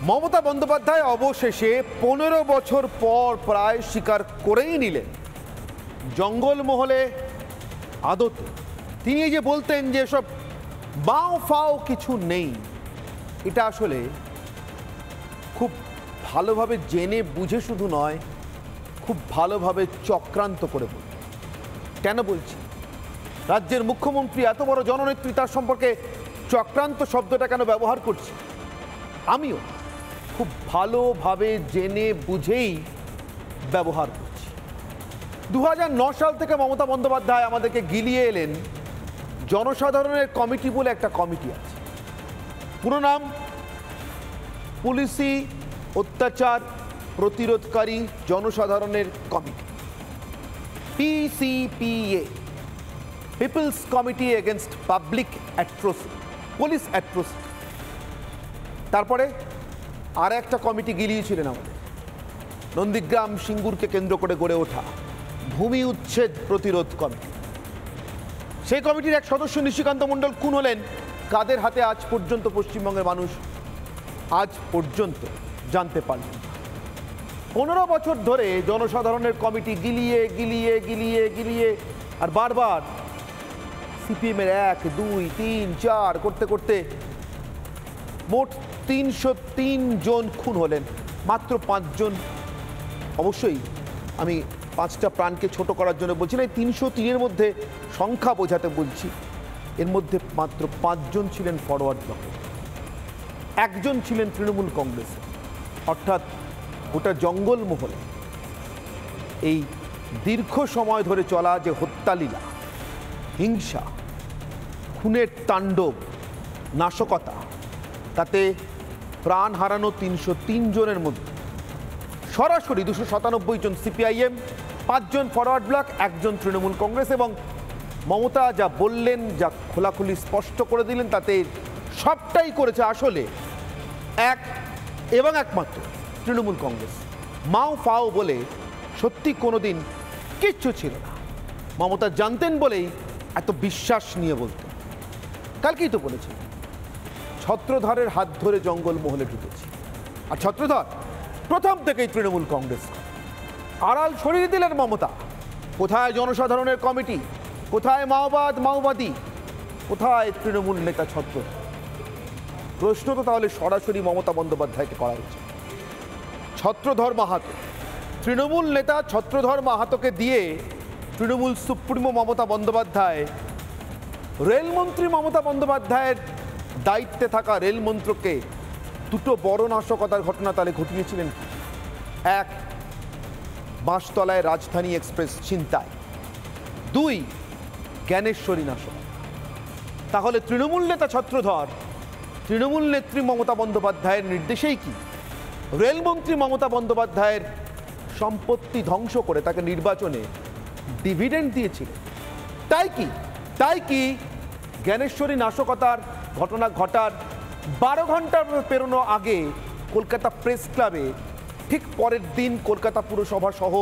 মমতা বন্দ্যোপাধ্যায় অবশেষে 15 বছর পর প্রায় স্বীকার করেই নিলেন জঙ্গলমহলে আদতে তিনি এই যে বলতেন যে সব বাও ফাও কিছু নেই, এটা আসলে খুব ভালোভাবে জেনে বুঝে শুধু নয়, খুব ভালোভাবে চক্রান্ত করে বলতেন। কেন বলছি? রাজ্যের মুখ্যমন্ত্রী এত বড় জননেত্রী, তার সম্পর্কে চক্রান্ত শব্দটা কেন ব্যবহার করছি? আমিও খুব ভালোভাবে জেনে বুঝেই ব্যবহার করছি। 2009 সাল থেকে মমতা বন্দ্যোপাধ্যায় আমাদেরকে গিলিয়ে এলেন জনসাধারণের কমিটি বলে একটা কমিটি আছে। পুরো নাম পুলিশি অত্যাচার প্রতিরোধকারী জনসাধারণের committee, PCPA, people's committee against public atrocity, police atrocity. তারপরে আর একটা কমিটি গিলিয়েছিলেন আমাদের, নন্দীগ্রাম সিঙ্গুরকে কেন্দ্র করে গড়ে ওঠা ভূমি উচ্ছেদ প্রতিরোধ কমিটি। সেই কমিটির এক সদস্য নিশিকান্ত মণ্ডল খুন হলেন। কাদের হাতে আজ পর্যন্ত পশ্চিমবঙ্গের মানুষ আজ পর্যন্ত জানতে পারলেন। 15 বছর ধরে জনসাধারণের কমিটি গিলিয়ে গিলিয়ে গিলিয়ে গিলিয়ে আর বারবার সিপিএমের 1, 2, 3, 4 করতে করতে মোট 303 জন খুন হলেন। মাত্র 5 জন, অবশ্যই আমি 5টা প্রাণকে ছোট করার জন্য বলছি না, 303-এর মধ্যে সংখ্যা বোঝাতে বলছি। এর মধ্যে মাত্র 5 জন ছিলেন ফরওয়ার্ড ব্লকে, 1 জন ছিলেন তৃণমূল কংগ্রেসে। অর্থাৎ গোটা জঙ্গলমহলে এই দীর্ঘ সময় ধরে চলা যে হত্যালীলা, হিংসা, খুনের তাণ্ডব, নাশকতা, তাতে প্রাণ হারানো 303 জনের মধ্যে সরাসরি 297 জন সিপিআইএম, 5 জন ফরওয়ার্ড ব্লক, 1 জন তৃণমূল কংগ্রেস। এবং মমতা যা বললেন, যা খোলাখুলি স্পষ্ট করে দিলেন, তাতে সবটাই করেছে আসলে এক এবং একমাত্র তৃণমূল কংগ্রেস। মাও ফাও বলে সত্যি কোনোদিন কিচ্ছু ছিল না। মমতা জানতেন বলেই এত বিশ্বাস নিয়ে বলতেন। কালকেই তো বলেছেন ছত্রধরের হাত ধরে জঙ্গলমহলে ঢুকেছি, আর ছত্রধর প্রথম থেকেই তৃণমূল কংগ্রেস। আড়াল সরিয়ে দিলেন মমতা। কোথায় জনসাধারণের কমিটি, কোথায় মাওবাদ মাওবাদী, কোথায় তৃণমূল নেতা ছত্রধর? প্রশ্ন তো তাহলে সরাসরি মমতা বন্দ্যোপাধ্যায়কে করা হয়েছে। ছত্রধর মাহাতো, তৃণমূল নেতা ছত্রধর মাহাতোকে দিয়ে তৃণমূল সুপ্রিমো মমতা বন্দ্যোপাধ্যায় রেলমন্ত্রী মমতা বন্দ্যোপাধ্যায়ের দায়িত্বে থাকা রেলমন্ত্রকে দুটো বড় নাশকতার ঘটনা তাহলে ঘটিয়েছিলেন। 1, বাঁশতলায় রাজধানী এক্সপ্রেস ছিনতাই। 2, জ্ঞানেশ্বরী নাশকতা। তাহলে তৃণমূল নেতা ছত্রধর তৃণমূল নেত্রী মমতা বন্দ্যোপাধ্যায়ের নির্দেশেই কি রেলমন্ত্রী মমতা বন্দ্যোপাধ্যায়ের সম্পত্তি ধ্বংস করে তাকে নির্বাচনে ডিভিডেন্ড দিয়েছিলেন? তাই কি জ্ঞানেশ্বরী নাশকতার ঘটনা ঘটার 12 ঘন্টা পেরোনো আগে কলকাতা প্রেস ক্লাবে ঠিক পরের দিন কলকাতা পুরসভা সহ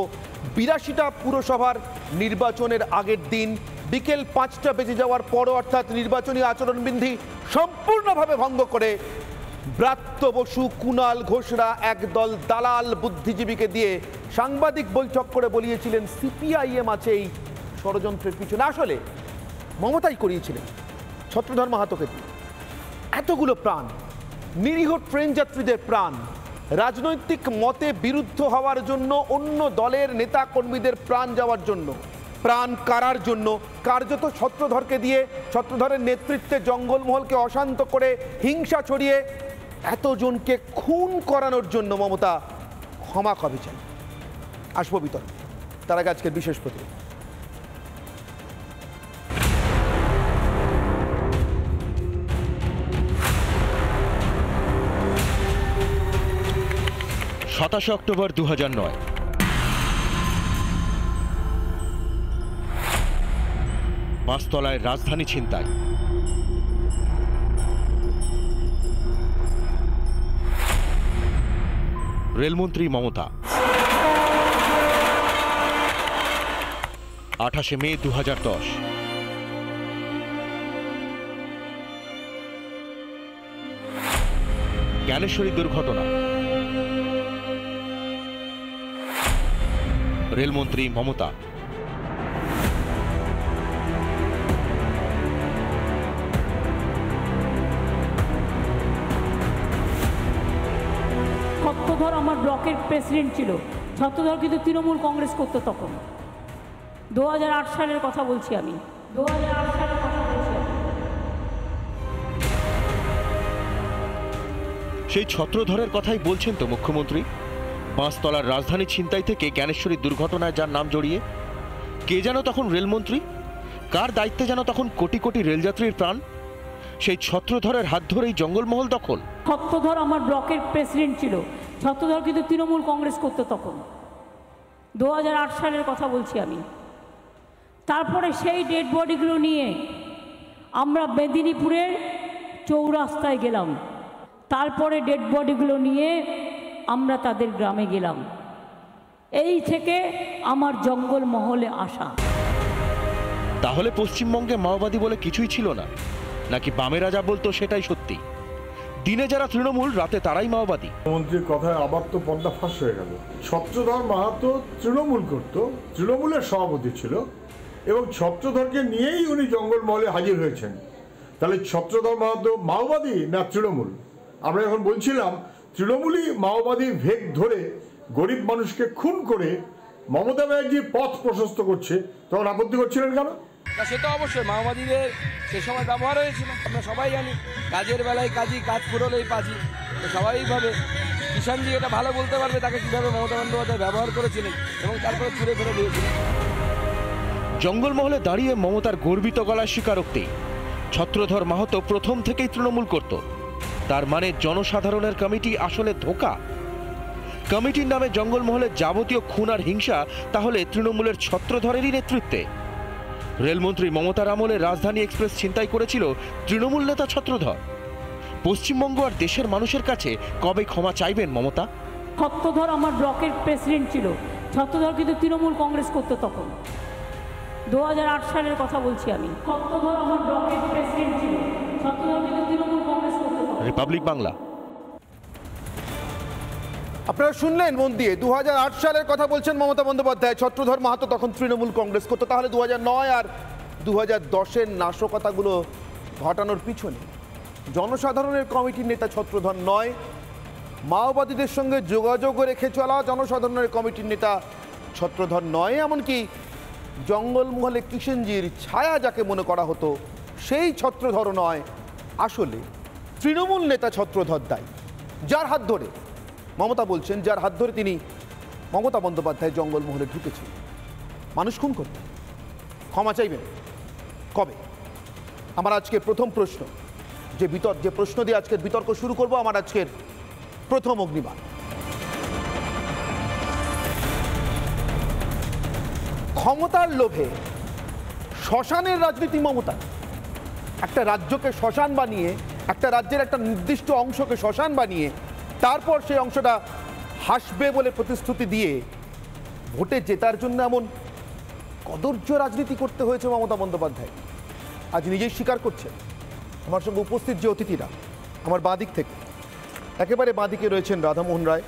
82টা পুরসভার নির্বাচনের আগের দিন বিকেল 5টা বেজে যাওয়ার পরও, অর্থাৎ নির্বাচনী আচরণবিধি সম্পূর্ণভাবে ভঙ্গ করে ব্রাত্য বসু, কুণাল ঘোষরা একদল দালাল বুদ্ধিজীবীকে দিয়ে সাংবাদিক বৈঠক করে বলিয়েছিলেন সিপিআইএম আছে এই ষড়যন্ত্রের পিছনে। আসলে মমতাই করিয়েছিলেন ছত্রধর মাহাতোকে দিয়ে। এতগুলো প্রাণ, নিরীহ ট্রেন যাত্রীদের প্রাণ, রাজনৈতিক মতে বিরুদ্ধ হওয়ার জন্য অন্য দলের নেতা কর্মীদের প্রাণ যাওয়ার জন্য, প্রাণ কারার জন্য, কার্যত ছত্রধরকে দিয়ে, ছত্রধরের নেতৃত্বে জঙ্গলমহলকে অশান্ত করে হিংসা ছড়িয়ে এতজনকে খুন করানোর জন্য মমতা ক্ষমা কবে চান? আসবো বিতর্কে, তার আগে আজকের বিশেষ প্রতিবেদন। অক্টোবর 2009, বাঁশতলায় রাজধানী ছিনতাই। রেলমন্ত্রী মমতা। 28 মে 2010। জ্ঞানেশ্বরী দুর্ঘটনা। রেলমন্ত্রী মমতা। ছত্রধর আমার ব্লকের প্রেসিডেন্ট ছিল। ছত্রধর কিন্তু তৃণমূল কংগ্রেস করতো তখন। 2008 সালের কথা বলছি আমি। 2008 সালের কথা বলছি আমি। সেই ছত্রধরের কথাই বলছেন তো মুখ্যমন্ত্রী। পাঁচতলার রাজধানী ছিনতাই থেকে জ্ঞানেশ্বরী দুর্ঘটনায় যার নাম জড়িয়ে, কে যেন তখন রেলমন্ত্রী, কার দায়িত্বে যেন তখন কোটি কোটি রেলযাত্রীর প্রাণ। সেই ছত্রধরের হাত ধরেই জঙ্গলমহল দখল। ছত্রধর আমার ব্লকের প্রেসিডেন্ট ছিল। ছত্রধর কিন্তু তৃণমূল কংগ্রেস করতো তখন। 2008 সালের কথা বলছি আমি। তারপরে সেই ডেড বডিগুলো নিয়ে আমরা মেদিনীপুরের চৌরাস্তায় গেলাম। তারপরে ডেড বডিগুলো নিয়ে আমরা তাদের গ্রামে গেলাম। এই থেকে আমার জঙ্গলমহলে আসা। তাহলে পশ্চিমবঙ্গে মাওবাদী বলে কিছুই ছিল না, নাকি বামেরা যা বলতো সেটাই সত্যি? দিনে যারা তৃণমূল, রাতে তারাই মাওবাদী। মন্ত্রীর কথায় আবার তো পর্দা ফাঁস হয়ে গেল। ছত্রধর মাহাতো তৃণমূল করত, তৃণমূলের সভাপতি ছিল, এবং ছত্রধরকে নিয়েই উনি জঙ্গলমহলে হাজির হয়েছেন। তাহলে ছত্রধর মাহাতো মাওবাদী না তৃণমূল? আমরা যখন বলছিলাম তৃণমূলই মাওবাদীর ভেগ ধরে গরিব মানুষকে খুন করে মমতা ব্যানার্জির পথ প্রশস্ত করছে, তখন আপত্তি করছিলেন কেন? সেটা অবশ্যই মাওবাদীদের সে সময় ব্যবহার হয়েছিল। আমরা সবাই জানি কাজের বেলায় কাজী, কাজ ফুরলেই পাজি। তো স্বাভাবিকভাবে কিষাণজি এটা ভালো বলতে পারবে তাকে কীভাবে মমতা বন্দ্যোপাধ্যায় ব্যবহার করেছিলেন এবং তারপরে ছুঁড়ে ফেলে দিয়েছিলেন। জঙ্গলমহলে দাঁড়িয়ে মমতার গর্বিত গলায় স্বীকারোক্তি, ছত্রধর মাহাতো প্রথম থেকেই তৃণমূল করত। তার মানে জনসাধারণের কমিটি আসলে ধোঁকা। কমিটির নামে জঙ্গলমহলের যাবতীয় খুন আর হিংসা তাহলে তৃণমূলের ছত্রধরেরই নেতৃত্বে। রেলমন্ত্রী মমতার আমলে রাজধানী এক্সপ্রেস ছিনতাই করেছিল তৃণমূল নেতা ছত্রধর। পশ্চিমবঙ্গ আর দেশের মানুষের কাছে কবে ক্ষমা চাইবেন মমতা? ছত্রধর আমার ব্লকের প্রেসিডেন্ট ছিল। ছত্রধর কিন্তু তৃণমূল কংগ্রেস করতো তখন। 2008 সালের কথা বলছি আমি। ছত্রধর আমার ব্লকের প্রেসিডেন্ট ছিল। ছত্রধর কিন্তু তৃণমূল কংগ্রেস করতো তখন। রিপাবলিক বাংলা। আপনারা শুনলেন মন দিয়ে, 2008 সালের কথা বলছেন মমতা বন্দ্যোপাধ্যায়। ছত্রধর মাহাতো তখন তৃণমূল কংগ্রেস করতো। তাহলে 2009 আর 2010-এর নাশকতাগুলো ঘটানোর পিছনে জনসাধারণের কমিটির নেতা ছত্রধর নয়, মাওবাদীদের সঙ্গে যোগাযোগ রেখে চলা জনসাধারণের কমিটির নেতা ছত্রধর নয়, এমনকি জঙ্গলমহলে কিষাণজির ছায়া যাকে মনে করা হতো সেই ছত্রধর নয়। আসলে তৃণমূল নেতা ছত্রধর দায়ী, যার হাত ধরে মমতা বলছেন, যার হাত ধরে তিনি মমতা বন্দ্যোপাধ্যায় জঙ্গলমহলে ঢুকেছেন। মানুষ খুন করতেন, ক্ষমা চাইবেন কবে? আমার আজকের প্রথম প্রশ্ন, যে প্রশ্ন দিয়ে আজকের বিতর্ক শুরু করব, আমার আজকের প্রথম অগ্নিবাণ। ক্ষমতার লোভে শ্মশানের রাজনীতি মমতা। একটা রাজ্যকে শ্মশান বানিয়ে, একটা রাজ্যের একটা নির্দিষ্ট অংশকে শ্মশান বানিয়ে তারপর সেই অংশটা হাসবে বলে প্রতিশ্রুতি দিয়ে ভোটে জেতার জন্য এমন কদর্য রাজনীতি করতে হয়েছে মমতা বন্দ্যোপাধ্যায়। আজ নিজেই স্বীকার করছেন। আমার সঙ্গে উপস্থিত যে অতিথিরা, আমার বাঁ দিক থেকে একেবারে বাঁ দিকে রয়েছেন রাধামোহন রায়,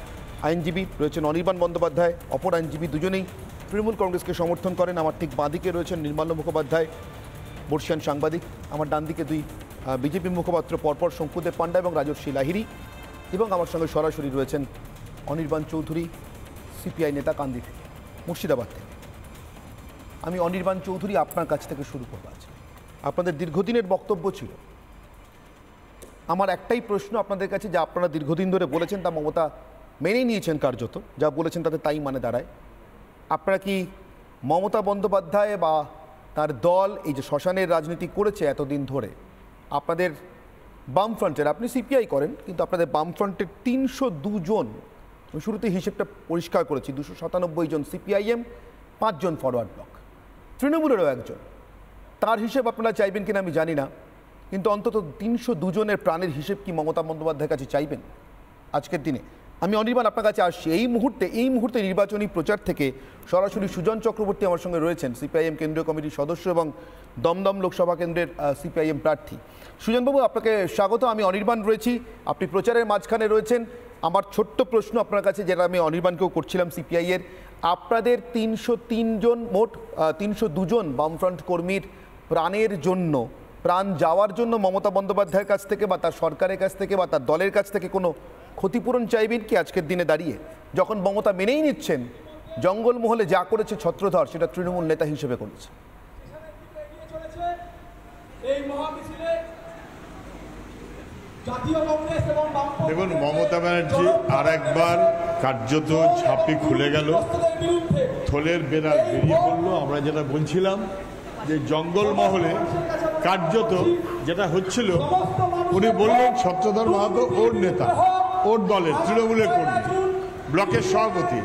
আইনজীবী, রয়েছেন অনির্বাণ বন্দ্যোপাধ্যায়, অপর আইনজীবী, দুজনেই তৃণমূল কংগ্রেসকে সমর্থন করেন। আমার ঠিক বাঁ দিকে রয়েছেন নির্মল্য মুখোপাধ্যায়, বর্ষিয়ান সাংবাদিক। আমার ডান দিকে দুই বিজেপি মুখপাত্র পরপর শঙ্কুদেব পাণ্ডা এবং রাজর্ষি লাহিড়ী। এবং আমার সঙ্গে সরাসরি রয়েছেন অনির্বাণ চৌধুরী, সিপিআই নেতা, কান্দি থেকে, মুর্শিদাবাদ থেকে। আমি অনির্বাণ চৌধুরী, আপনার কাছ থেকে শুরু করব। আজ আপনাদের দীর্ঘদিনের বক্তব্য ছিল। আমার একটাই প্রশ্ন আপনাদের কাছে, যা আপনারা দীর্ঘদিন ধরে বলেছেন তা মমতা মেনেই নিয়েছেন কার্যত, যা বলেছেন তাতে তাই মানে দাঁড়ায়। আপনারা কি মমতা বন্দ্যোপাধ্যায় বা তার দল এই যে শ্মশানের রাজনীতি করেছে এতদিন ধরে, আপনাদের বামফ্রন্টের, আপনি সিপিআই করেন কিন্তু আপনাদের বামফ্রন্টের 302 জন, আমি শুরুতে হিসেবটা পরিষ্কার করেছি, 297 জন সিপিআইএম, 5 জন ফরওয়ার্ড ব্লক, তৃণমূলেরও একজন, তার হিসেব আপনারা চাইবেন কিনা আমি জানি না, কিন্তু অন্তত 302 জনের প্রাণের হিসেব কি মমতা বন্দ্যোপাধ্যায়ের কাছে চাইবেন আজকের দিনে? আমি অনির্বাণ আপনার কাছে আসছি। এই মুহূর্তে নির্বাচনী প্রচার থেকে সরাসরি সুজন চক্রবর্তী আমার সঙ্গে রয়েছেন, সিপিআইএম কেন্দ্রীয় কমিটির সদস্য এবং দমদম লোকসভা কেন্দ্রের সিপিআইএম প্রার্থী। সুজনবাবু, আপনাকে স্বাগত। আমি অনির্বাণ রয়েছি, আপনি প্রচারের মাঝখানে রয়েছেন। আমার ছোট্ট প্রশ্ন আপনার কাছে, যেটা আমি অনির্বাণকেও করছিলাম সিপিআইয়ের, আপনাদের 303 জন, মোট 302 জন বামফ্রন্ট কর্মীর প্রাণ যাওয়ার জন্য মমতা বন্দ্যোপাধ্যায়ের কাছ থেকে বা তার সরকারের কাছ থেকে বা তার দলের কাছ থেকে কোনো ক্ষতিপূরণ চাইবেন কি আজকের দিনে দাঁড়িয়ে, যখন মমতা মেনেই নিচ্ছেন জঙ্গলমহলে যা করেছে ছত্রধর সেটা তৃণমূল নেতা হিসেবে করেছে? দেখুন, মমতা ব্যানার্জি আর একবার কার্যত ঝাঁপি খুলে গেল, থলের বেড়া বেরিয়ে পড়লো। আমরা যেটা বলছিলাম যে জঙ্গলমহলে কার্যত যেটা হচ্ছিল, উনি বললেন ছত্রধর মাহাতো ওর নেতা, ওর দলের তৃণমূলের কর্মী, ব্লকের সভাপতি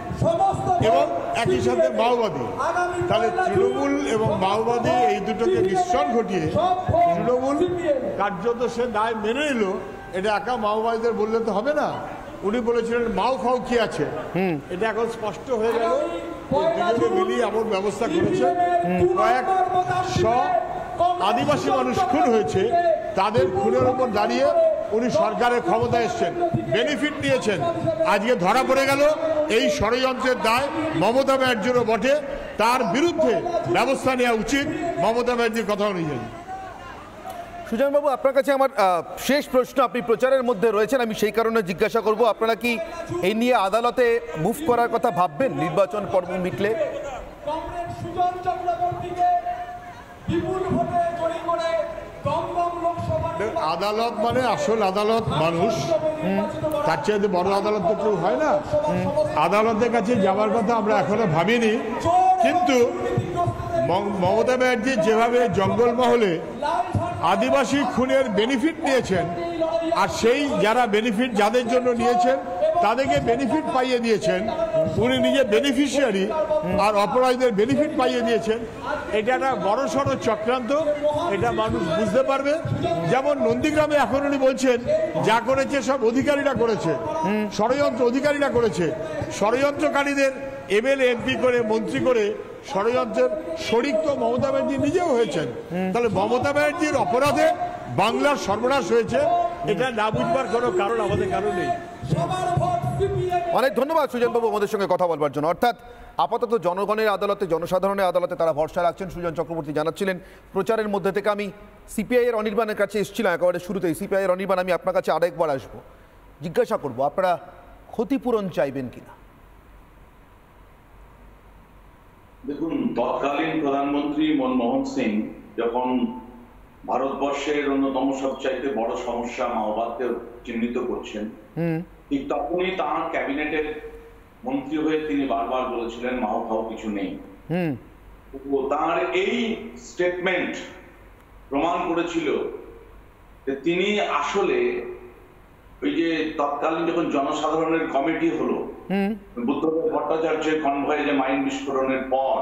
এবং একই সাথে মাওবাদী। তাহলে তৃণমূল এবং মাওবাদী এই দুটোকে মিশ্রণ ঘটিয়ে তৃণমূল কার্যত সে দায় মেনে নিল। এটা একা মাওবাদীদের বললে তো হবে না। উনি বলেছিলেন মাও খাও কি আছে, এটা এখন স্পষ্ট হয়ে গেল। দুজনে মিলিয়ে এমন ব্যবস্থা করেছে, কয়েকশো আদিবাসী মানুষ খুন হয়েছে, তাদের খুনের উপর দাঁড়িয়ে উনি সরকারের ক্ষমতায় এসছেন, বেনিফিট নিয়েছেন। আজকে ধরা পড়ে গেল এই ষড়যন্ত্রের দায় মমতা ব্যানার্জিরও বটে, তার বিরুদ্ধে ব্যবস্থা নেওয়া উচিত মমতা ব্যানার্জির কথা অনুযায়ী। সুজনবাবু, আপনার কাছে আমার শেষ প্রশ্ন। আপনি প্রচারের মধ্যে রয়েছেন, আমি সেই কারণে জিজ্ঞাসা করব, আপনারা কি এই নিয়ে আদালতে মুভ করার কথা ভাববেন নির্বাচন পর্ব মিটলে? আদালত মানে আসল আদালত মানুষ, তার চাইতে বড় আদালত তো কেউ হয় না। আদালতের কাছে যাওয়ার কথা আমরা এখনো ভাবিনি, কিন্তু মমতা ব্যানার্জি যেভাবে জঙ্গলমহলে আদিবাসী খুনের বেনিফিট নিয়েছেন, আর সেই যারা বেনিফিট যাদের জন্য নিয়েছেন তাদেরকে বেনিফিট পাইয়ে দিয়েছেন, উনি নিজে বেনিফিশিয়ারি, আর অপরাধীদের বেনিফিট পাইয়ে দিয়েছেন। এটা একটা বড় সড়ো চক্রান্ত, এটা মানুষ বুঝতে পারবে। যেমন নন্দীগ্রামে এখন উনি বলছেন যা করেছে সব অধিকারীরা করেছে, ষড়যন্ত্র অধিকারীরা করেছে। ষড়যন্ত্রকারীদের এমএলএ এমপি করে মন্ত্রী করে ষড়যন্ত্রের শরিক তো মমতা ব্যানার্জি নিজেও হয়েছেন। তাহলে মমতা ব্যানার্জির অপরাধে বাংলার সর্বনাশ হয়েছে, এটা না বুঝবার কোনো কারণ আমাদের কারণ নেই। অনেক ধন্যবাদ সুজনবাবু আমাদের সঙ্গে কথা বলবার জন্য। অর্থাৎ আপাতত জনগণের আদালতে, জনসাধারণের আদালতে তারা ভরসা রাখছেন, সুজন চক্রবর্তী জানাচ্ছিলেন। প্রচারের মধ্যে থেকে আমি সিপিআইয়ের অনির্বাণের কাছে এসেছিলাম একেবারে শুরুতেই। সিপিআইয়ের অনির্বাণ, আমি আপনার কাছে আরেকবার আসবো, জিজ্ঞাসা করবো আপনারা ক্ষতিপূরণ চাইবেন কিনা? দেখুন, তৎকালীন প্রধানমন্ত্রী মনমোহন সিং যখন ভারতবর্ষের অন্যতম সবচাইতে বড় সমস্যা মাওবাদকে চিহ্নিত করছেন, ঠিক তখনই তাঁর ক্যাবিনেটের মন্ত্রী হয়ে তিনি বারবার বলেছিলেন মাও খাও কিছু নেই। তাঁর এই স্টেটমেন্ট প্রমাণ করেছিল যে তিনি আসলে ওই যে তৎকালীন যখন জনসাধারণের কমিটি হলো, বুদ্ধদেব ভট্টাচার্যের কনভয়ে যে মাইন বিস্ফোরণের পর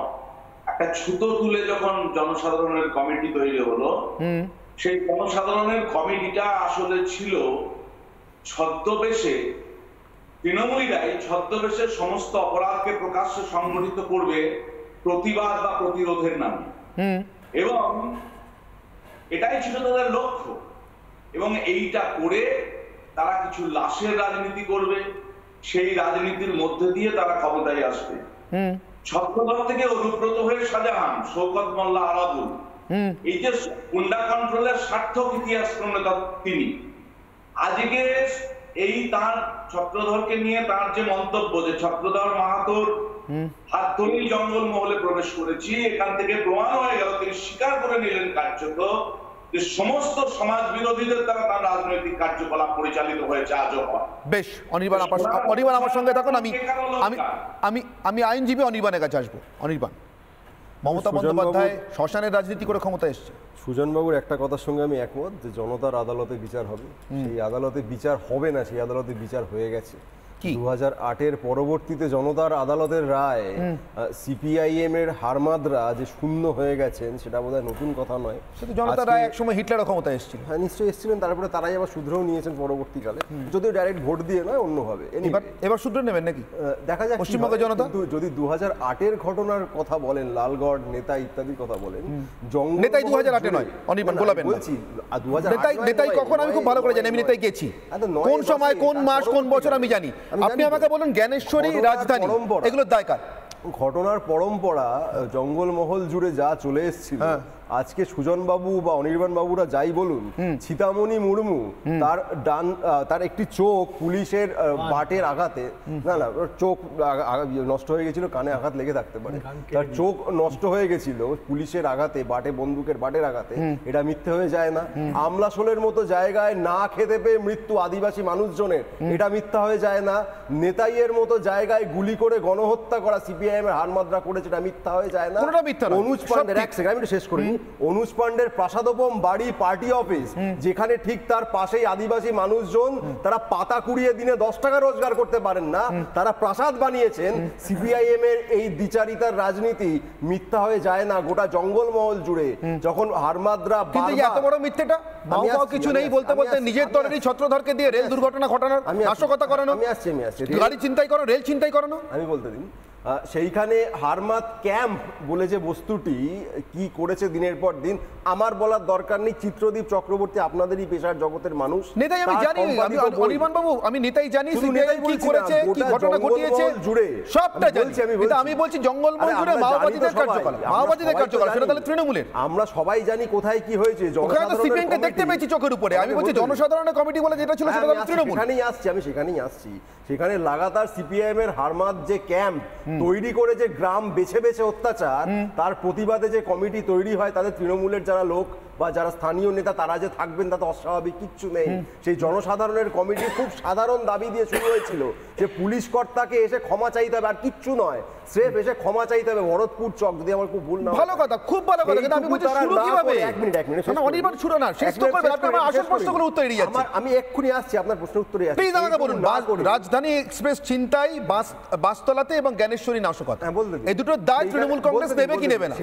একটা ছুতো তুলে যখন জনসাধারণের কমিটি তৈরি হলো, সেই জনসাধারণের কমিটিটা আসলে ছিল ছদ্মবেশে, তৃণমূলীরাই ছদ্মবেশে সমস্ত অপরাধকে প্রকাশ্যে সংগঠিত করবে প্রতিবাদ বা প্রতিরোধের নামে, এবং এটাই ছিল তাদের লক্ষ্য। এবং এইটা করে তারা কিছু লাশের রাজনীতি করবে, সেই রাজনীতির মধ্যে দিয়ে তারা ক্ষমতায় আসবে। ছত্রধর থেকে অনুব্রত হয়ে শাহজাহান, শওকত মোল্লা আলাদুল, এই যে গুন্ডা কন্ট্রোলের সার্থক ইতিহাস প্রণেতা তিনি, আজকে এই তার ছত্রধরকে নিয়ে তার যে মন্তব্য যে ছত্রধর মাহাতোর হাত ধরেই জঙ্গলমহলে প্রবেশ করেছি, এখান থেকে প্রমাণ হয়ে গেল, তিনি স্বীকার করে নিলেন কার্যত যে সমস্ত সমাজ বিরোধীদের দ্বারা তার রাজনৈতিক কার্যকলাপ পরিচালিত হয়েছে আজও হয়। বেশ, অনির্বাণ আমার সঙ্গে থাকুন। আমি আইনজীবী অনির্বাণের কাছে আসবো। অনির্বাণ, মমতা বন্দ্যোপাধ্যায় শ্মশানের রাজনীতি করে ক্ষমতা এসছে। সুজনবাবুর একটা কথার সঙ্গে আমি একমত যে জনতার আদালতে বিচার হবে, সেই আদালতে বিচার হবে না, সেই আদালতে বিচার হয়ে গেছে। কি? 2008-এর পরবর্তীতে জনতার আদালতের রায় সিপিআইএম এর হারমাদরা যে শূন্য হয়ে গেছেন সেটা বোধহয় নতুন কথা নয়। শুধু জনতা রায় একসময় হিটলারের ক্ষমতায় এসেছিল। হ্যাঁ, নিশ্চয়ই এসেছিলেন, তারপরে তারাই আবার শুধরেও নিয়েছেন পরবর্তীকালে, যদিও ডাইরেক্ট ভোট দিয়ে নয়, অন্যভাবে। এবার শুধরে নেবেন নাকি দেখা যাক পশ্চিমবঙ্গের জনতা। যদি 2008-এর ঘটনার কথা বলেন, লালগড় নেতা ইত্যাদির কথা বলেন, নেতাই 2008-এ নয়, অনির্বাণ বলবেন বলছি নেতাই কখন আমি খুব ভালো করে জানি, আমি নেতাই গেছি, কোন সময় কোন মাস কোন বছর আমি জানি। আপনি আমাকে বলুন জ্ঞানেশ্বরী, রাজধানী, এগুলোর দায় কার? ঘটনার পরম্পরা জঙ্গলমহল জুড়ে যা চলে এসেছিল, আজকে সুজন বাবু বা অনির্বাণ বাবুরা যাই বলুন, সীতামণি মুর্মু তার একটি চোখ পুলিশের বাটের আঘাতে, না চোখ নষ্ট হয়ে গেছিল, কানে আঘাত লেগে থাকতে পারে, তার চোখ নষ্ট হয়ে গেছিল পুলিশের আঘাতে, বন্দুকের বাটের আঘাতে, এটা মিথ্যে হয়ে যায় না? আমলাশোলের মতো জায়গায় না খেতে পেয়ে মৃত্যু আদিবাসী মানুষজনের, এটা মিথ্যা হয়ে যায় না? নেতাইয়ের মতো জায়গায় গুলি করে গণহত্যা করা সিপিআইএম এর হারমাদরা করেছে, এটা মিথ্যা হয়ে যায় না? অনুজ পান্ডের, এক সেকেন্ড আমি শেষ করি, অনুজ পান্ডের প্রাসাদোপম বাড়ি পার্টি অফিস, যেখানে ঠিক তার পাশেই আদিবাসী মানুষজন, তারা পাতা কুড়িয়ে দিনে 10 টাকা রোজগার করতে পারেন না, তারা প্রাসাদ বানিয়েছেন। সিপিআইএম এর এই দ্বিচারিতার রাজনীতি মিথ্যা হয়ে যায় না গোটা জঙ্গলমহল জুড়ে? যখন হারমাদরা এত বড় মিথ্যেটা কিছু নেই বলতে বলতে নিজের দলেরই ছত্রধরকে দিয়ে রেল দুর্ঘটনা ঘটানোর, নাশকতা করানো, আমি আসছি গাড়ি ছিনতাই করানো, রেল ছিনতাই করানো, আমি বলতে দিন। সেইখানে হারমাদ ক্যাম্প বলে যে বস্তুটি কি করেছে দিনের পর দিন, আমার বলার দরকার নেই। চিত্রদীপ চক্রবর্তী আপনাদেরই পেশার জগতের মানুষ, নেতাই আমি জানি, অনির্বাণ বাবু আমি নেতাই জানি সিপিআই কি করেছে, কি ঘটনা ঘটিয়েছে জুড়ে সবটা জানি, কিন্তু আমি বলছি জঙ্গলমহল জুড়ে মাওবাদীদের কার্যকলাপ, সেটা তাহলে তৃণমূলের। আমরা সবাই জানি কোথায় কি হয়েছে, সিপিএমকে দেখতে পেয়েছি চোখের উপরে। আমি বলছি জনসাধারণের কমিটি বলে যেটা ছিল সেটা তাহলে তৃণমূল। সেখানেই আসছি। সেখানে লাগাতার সিপিআইএম এর হারমাদ যে ক্যাম্প তৈরি করে, যে গ্রাম বেছে বেছে অত্যাচার, তার প্রতিবাদে যে কমিটি তৈরি হয়, তাদের তৃণমূলের যারা লোক বা যারা স্থানীয় নেতা তারা যে থাকবেন তাতে অস্বাভাবিক কিচ্ছু নেই। সেই জনসাধারণের কমিটি খুব সাধারণ দাবি দিয়ে শুরু হয়েছিল যে পুলিশ কর্তাকে এসে ক্ষমা চাইতে হবে, আর কিচ্ছু নয়, স্রেফ এসে ক্ষমা চাইতে হবে ভরতপুর চক, যদি আমার খুব ভুল না। ভালো কথা, খুব ভালো কথা, কিন্তু আমি বলছি শুরু কিভাবে? এক মিনিট না অনির্বাণ শুরু না, শেষ তো করবেন, আপনি আমার আসল প্রশ্নগুলো উত্তর এড়িয়ে যাচ্ছেন। আমি এক্ষুনি আসছি আপনার প্রশ্নের উত্তরে আসছি। প্লিজ আমাকে বলুন, রাজধানী এক্সপ্রেস ছিনতাই, বাসতলাতে এবং জ্ঞানেশ্বরী নাশকতা, এই দুটো দায় তৃণমূল কংগ্রেস নেবে কি নেবে না?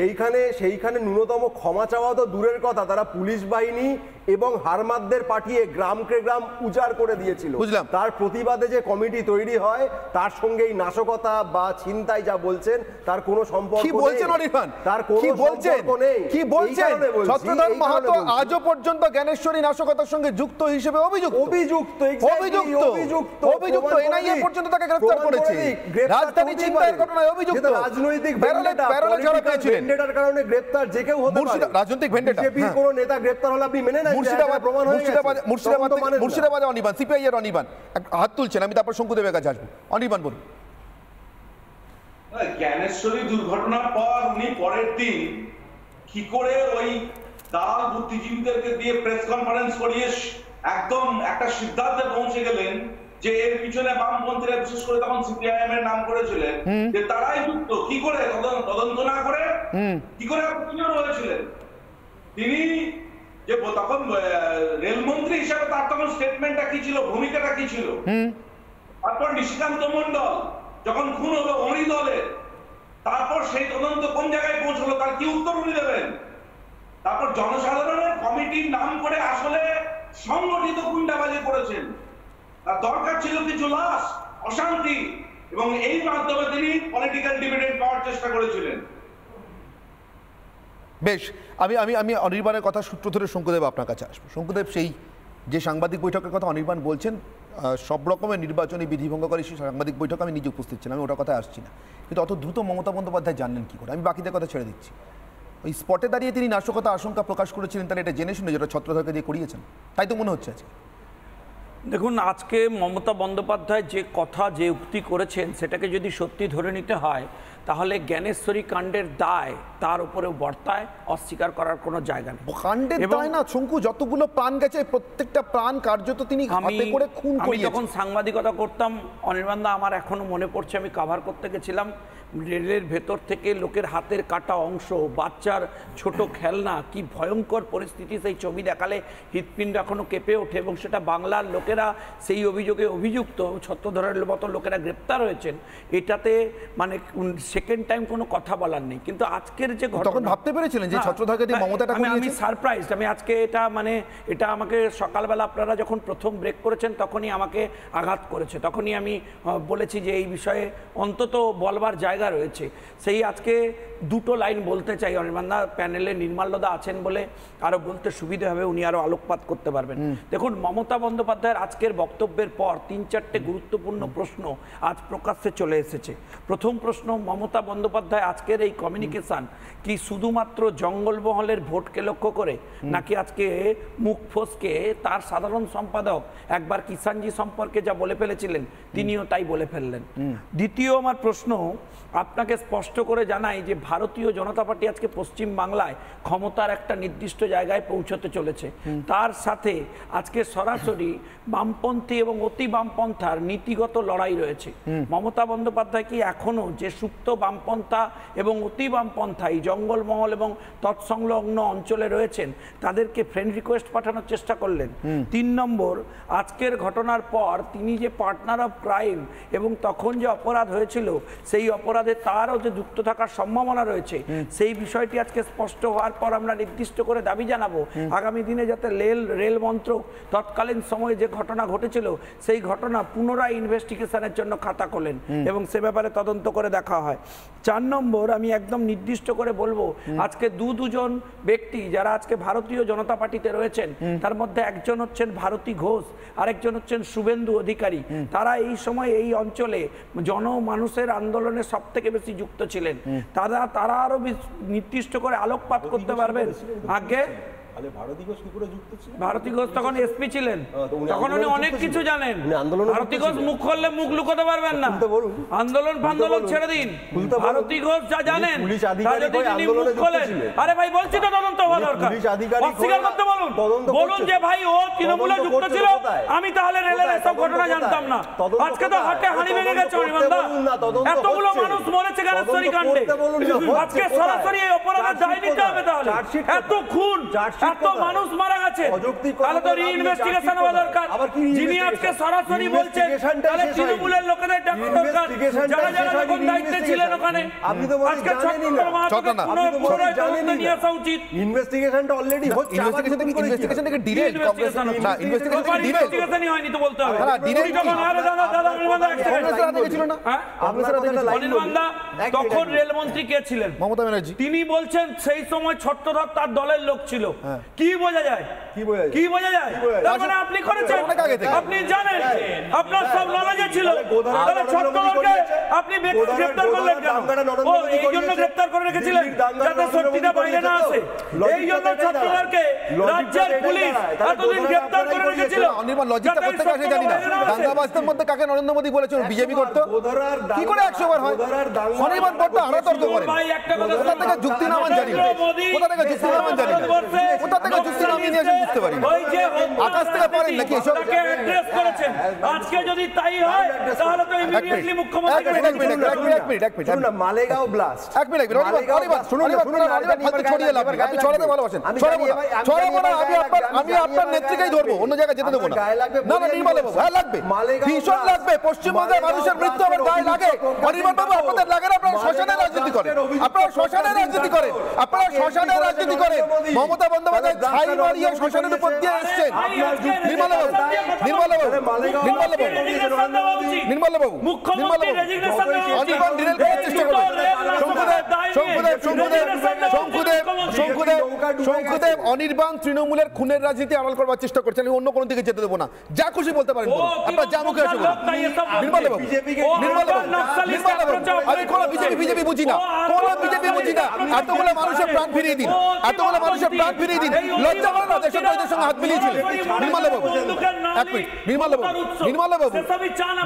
সেইখানে ন্যূনতম ক্ষমা চাওয়া তো দূরের কথা, তারা পুলিশ বাহিনী এবং হারমাদদের পাঠিয়ে গ্রামকে গ্রাম উজাড় করে দিয়েছিল। বুঝলাম। তার প্রতিবাদে যে কমিটি তৈরি হয়, তার সঙ্গে এই নাশকতা বা ছিনতাই যা বলছেন তার কোনো সম্পর্ক নেই। কি বলছেন অনির্বাণ? তার কোনো সম্পর্ক নেই। কি বলছেন? ছত্রধর মাহাতো আজও পর্যন্ত জ্ঞানেশ্বরী নাশকতার সঙ্গে যুক্ত হিসেবে অভিযুক্ত এনআইএ পর্যন্ত তাকে গ্রেফতার করেছে। রাজধানী ছিনতাইয়ের ঘটনায় অভিযুক্ত, রাজনৈতিক ভেন্ডেটার কারণে গ্রেফতার যে কেউ হতে পারে। রাজনৈতিক ভেন্ডেটা, বিজেপির কোন নেতা গ্রেফতার হলে আপনি মেনে নেন? মুর্শিদাবাদে অনির্বাণ, সিপিআই এর অনির্বাণ হাত তুলছেন, আমি তারপর শঙ্কুদেবের কাছে আসবো। অনির্বাণ বলুন। জ্ঞানেশ্বরী দুর্ঘটনার পর উনি পরের দিন কি করে ওই দালাল বুদ্ধিজীবীদেরকে দিয়ে প্রেস কনফারেন্স করিয়ে একদম একটা সিদ্ধান্তে পৌঁছে গেলেন যে এর পিছনে বামপন্থীরা, বিশেষ করে তখন সিপিআইএম এর নাম করেছিলেন, যে তারাই যুক্ত। কি করে তদন্ত না করে কি করে হয়েছিলেন? তিনি যে তখন রেলমন্ত্রী হিসাবে তার তখন স্টেটমেন্টটা কি ছিল, ভূমিকাটা কি ছিল? তারপর নিশিকান্ত মন্ডল যখন খুন হলো ওরই দলের, তারপর সেই তদন্ত কোন জায়গায় পৌঁছলো, তার কি উত্তর উনি দেবেন? তারপর জনসাধারণের কমিটির নাম করে আসলে সংগঠিত গুন্ডাবাজি করেছেন। তার দরকার ছিল কিছু লাশ, অশান্তি, এবং এই মাধ্যমে তিনি পলিটিক্যাল ডিভিডেন্ড পাওয়ার চেষ্টা করেছিলেন। বেশ, আমি আমি আমি অনির্বাণের কথা সূত্র ধরে শঙ্কুদেব আপনার কাছে আসবো। শঙ্কুদেব, সেই যে সাংবাদিক বৈঠকের কথা অনির্বাণ বলছেন, সব রকমের নির্বাচনী বিধিভঙ্গকারী সেই সাংবাদিক বৈঠক আমি নিজে উপস্থিত ছিলাম, আমি ওটার কথা আসছি না, কিন্তু অত দ্রুত মমতা বন্দ্যোপাধ্যায় জানলেন কি করে? আমি বাকিদের কথা ছেড়ে দিচ্ছি। ওই স্পটে দাঁড়িয়ে তিনি নাশকতা আশঙ্কা প্রকাশ করেছিলেন, তাহলে এটা জেনে শুনে যেটা ছত্রধরকে দিয়ে করিয়েছেন, তাই তো মনে হচ্ছে আজকে। দেখুন, আজকে মমতা বন্দ্যোপাধ্যায় যে কথা, যে উক্তি করেছেন, সেটাকে যদি সত্যি ধরে নিতে হয় তাহলে জ্ঞানেশ্বরী কাণ্ডের দায় তার উপরেও বর্তায়, অস্বীকার করার কোনো জায়গা নেই। কাণ্ডের দায় না শঙ্কু, যতগুলো প্রাণ গেছে প্রত্যেকটা প্রাণ কার্যত তিনি হাতে করে খুন আমি করিয়েছেন। যখন সাংবাদিকতা করতাম অনির্বাণদা, আমার এখনো মনে পড়ছে, আমি কভার করতে গেছিলাম, রেলের ভেতর থেকে লোকের হাতের কাটা অংশ, বাচ্চার ছোট খেলনা, কি ভয়ঙ্কর পরিস্থিতি, সেই ছবি দেখালে হৃৎপিণ্ড এখনো কেঁপে ওঠে। এবং সেটা বাংলার লোকেরা সেই অভিযোগে অভিযুক্ত, ছত্রধরের মতো লোকেরা গ্রেপ্তার হয়েছেন, এটাতে মানে সেকেন্ড টাইম কোনো কথা বলার নেই। কিন্তু আজকের যে তখন ভাবতে পেরেছিলেন যে ছত্রধরকে দিয়ে মমতাটা আমি করিয়েছে? সারপ্রাইজড। আমি আজকে এটা আমাকে সকালবেলা আপনারা যখন প্রথম ব্রেক করেছেন তখনই আমাকে আঘাত করেছে। তখনই আমি বলেছি যে এই বিষয়ে অন্তত বলবার জায়গা রয়েছে। সেই আজকে দুটো লাইন বলতে চাই। অনির্বাণদা প্যানেলে নির্মাল্যদা আছেন বলে আরো বলতে সুবিধা হবে, উনি আরো আলোকপাত করতে পারবেন। দেখুন, মমতা বন্দ্যোপাধ্যায়ের আজকের বক্তব্যের পর 3-4টে গুরুত্বপূর্ণ প্রশ্ন আজ প্রকাশ্যে চলে এসেছে। প্রথম প্রশ্ন, মমতা বন্দ্যোপাধ্যায় আজকের এই কমিউনিকেশন কি শুধুমাত্র জঙ্গলমহলের ভোটকে লক্ষ্য করে, নাকি আজকে মুখ ফসকে তার সাধারণ সম্পাদক একবার কিষাণজি সম্পর্কে যা বলে ফেলেছিলেন তিনিও তাই বলে ফেললেন? দ্বিতীয় আমার প্রশ্ন, আপনাকে স্পষ্ট করে জানাই যে ভারতীয় জনতা পার্টি আজকে পশ্চিম বাংলায় ক্ষমতার একটা নির্দিষ্ট জায়গায় পৌঁছতে চলেছে। তার সাথে আজকে সরাসরি বামপন্থী এবং অতি বামপন্থার নীতিগত লড়াই রয়েছে। মমতা বন্দ্যোপাধ্যায় কি এখনো যে সুপ্ত বামপন্থা এবং অতি বামপন্থাই জঙ্গলমহল এবং তৎসংলগ্ন অঞ্চলে রয়েছেন তাদেরকে ফ্রেন্ড রিকোয়েস্ট পাঠানোর চেষ্টা করলেন? 3 নম্বর, আজকের ঘটনার পর তিনি যে পার্টনার অফ ক্রাইম এবং তখন যে অপরাধ হয়েছিল সেই অপরাধে তারও যে যুক্ত থাকার সম্ভাবনা রয়েছে, সেই বিষয়টি আজকে স্পষ্ট হওয়ার পর আমরা নির্দিষ্ট করে দাবি জানাবো আগামী দিনে যাতে রেল মন্ত্রক তৎকালীন সময়ে যে ঘটনা ঘটেছিল সেই ঘটনা পুনরায় ইনভেস্টিগেশনের জন্য খাতা খোলেন এবং সে ব্যাপারে তদন্ত করে দেখা হয়। 4 নম্বর, আমি একদম নির্দিষ্ট করে বলবো আজকে দুজন ব্যক্তি যারা আজকে ভারতীয় জনতা পার্টিতে রয়েছেন, তার মধ্যে একজন হচ্ছেন ভারতী ঘোষ, আরেকজন হচ্ছেন শুভেন্দু অধিকারী। তারা এই সময় এই অঞ্চলে জনমানুষের আন্দোলনে সব থেকে বেশি যুক্ত ছিলেন। তারা আরো নির্দিষ্ট করে আলোকপাত করতে পারবেন। আগে ভারতী ঘোষ তখন এসপি ছিলেন, তখন উনি অনেক কিছু জানেন। ভারতী ঘোষ মুখ করলে মুখ লুকোতে পারবেন না, আন্দোলন ফান্দোলন ছেড়ে দিন। ভারতী ঘোষ যা জানেন তা যদি তিনি মুখ খোলেন, আরে ভাই বলছি তো তদন্ত হওয়া দরকার, অস্বীকার করতে বলুন যে ভাই ও তৃণমূলে যুক্ত ছিল, আমি তাহলে রেলের এসব ঘটনা জানতাম না। আজকে তো হাটে হাঁড়ি ভেঙে গেছে অনির্বাণদা, এতগুলো মানুষ মরেছে জ্ঞানেশ্বরী কাণ্ডে, আজকে সরাসরি এই অপরাধের দায় নিতে হবে। তাহলে এত খুন, এত মানুষ মারা গেছে, তাহলে তো রিইনভেস্টিগেশন হওয়া দরকার। যিনি আজকে সরাসরি বলছেন তাহলে তৃণমূলের লোকেদের ডাকা দরকার, যারা যারা যখন দায়িত্বে ছিলেন ওখানে। আজকে নিয়ে আসা উচিত। ইনভেস্টিগেশনটা অলরেডি হচ্ছে, ইনভেস্টিগেশন থেকে ডিরেক্ট কংগ্রেস না, ইনভেস্টিগেশন থেকে ডিরেক্ট ইনভেস্টিগেশনই হয়নি তো বলতে হবে। না ডিরেক্ট যখন আরে দাদা অনির্বাণদা কংগ্রেসের হাতে ছিল না, আপনাদের হাতে ছিল। অনির্বাণদা তখন রেলমন্ত্রী কে ছিলেন? মমতা ব্যানার্জি। তিনি বলছেন সেই সময় ছত্রধর তার দলের লোক ছিল। কি বোঝা যায়? কি বোঝা যায়? তার মানে আপনি করেছেন, আপনি জানেন, আপনার সব নলেজে ছিল। তাহলে ছত্রধরকে আপনি গ্রেফতার করলেন কেন? ও এই জন্য গ্রেফতার করে রেখেছিলেন যাতে সত্যিটা বাইরে না আসে। এই জন্য ছত্রধরকে রাজ্যের পুলিশ এতদিন গ্রেফতার করে রেখেছিল। অনির্বাণ লজিকটা করতে কাছে জানি না, দাঙ্গাবাজদের মধ্যে কাকে নরেন্দ্র মোদী বলেছেন বিজেপি করত? কি করে 100 বার হয়? অনির্বাণ বড় আরো তর্ক করে। কোথা থেকে যুক্তি নামান জানি না, কোথা থেকে যুক্তি নামান জানি না, কোথা থেকে যুক্তি নামিয়ে নিয়ে আসেন বুঝতে পারি না। আকাশ থেকে পারেন নাকি এসব? আজকে যদি তাই হয় তাহলে তো ইমিডিয়েটলি মুখ্যমন্ত্রী মালেগাঁও ব্লাস্ট। এক মিনিট অনির্বাণ শুনুন, ফালতু ছড়িয়ে লাভ নেই, আপনি ছড়াতে ভালোবাসেন, ছড়াবো না। আমি আপনার নেত্রীকেই ধরবো, অন্য জায়গায় যেতে দেবো না। না না নির্মল বাবু, হ্যাঁ লাগবে, ভীষণ লাগবে। পশ্চিমবঙ্গের মানুষের মৃত্যু আমার গায়ে লাগে। অনির্বাণ বাবু আপনাদের লাগে না? আপনারা শ্মশানের রাজনীতি করেন, আপনারা শ্মশানের রাজনীতি করেন, আপনারা শ্মশানের রাজনীতি করেন। মমতা বন্দ্যোপাধ্যায় ছাই মারিয়ে শ্মশানের উপর দিয়ে এসছেন। নির্মল বাবু, নির্মল বাবু, নির্মল বাবু, নির্মল বাবু, অনির্বাণ ডিরেল করার চেষ্টা করবেন। শঙ্কুদেব অনির্বাণ তৃণমূলের খুনের রাজনীতি আড়াল করবার চেষ্টা করছেন। আমি অন্য কোনো দিকে যেতে দেবো না, যা খুশি বলতে পারেন, আপনার যা মুখে আসে বলুন। নির্মল বাবু, নির্মল বাবু, নির্মল বাবু, আমি কোনো বিজেপি বুঝি না, কোনো বিজেপি বিজেপি বলছি না, এতগুলো মানুষের প্রাণ ফিরিয়ে দিন, এতগুলো মানুষের প্রাণ ফিরিয়ে দিন, লজ্জা করে না দেশদ্রোহীদের সঙ্গে হাত মিলিয়েছিলেন। নির্মলবাবু এক মিনিট,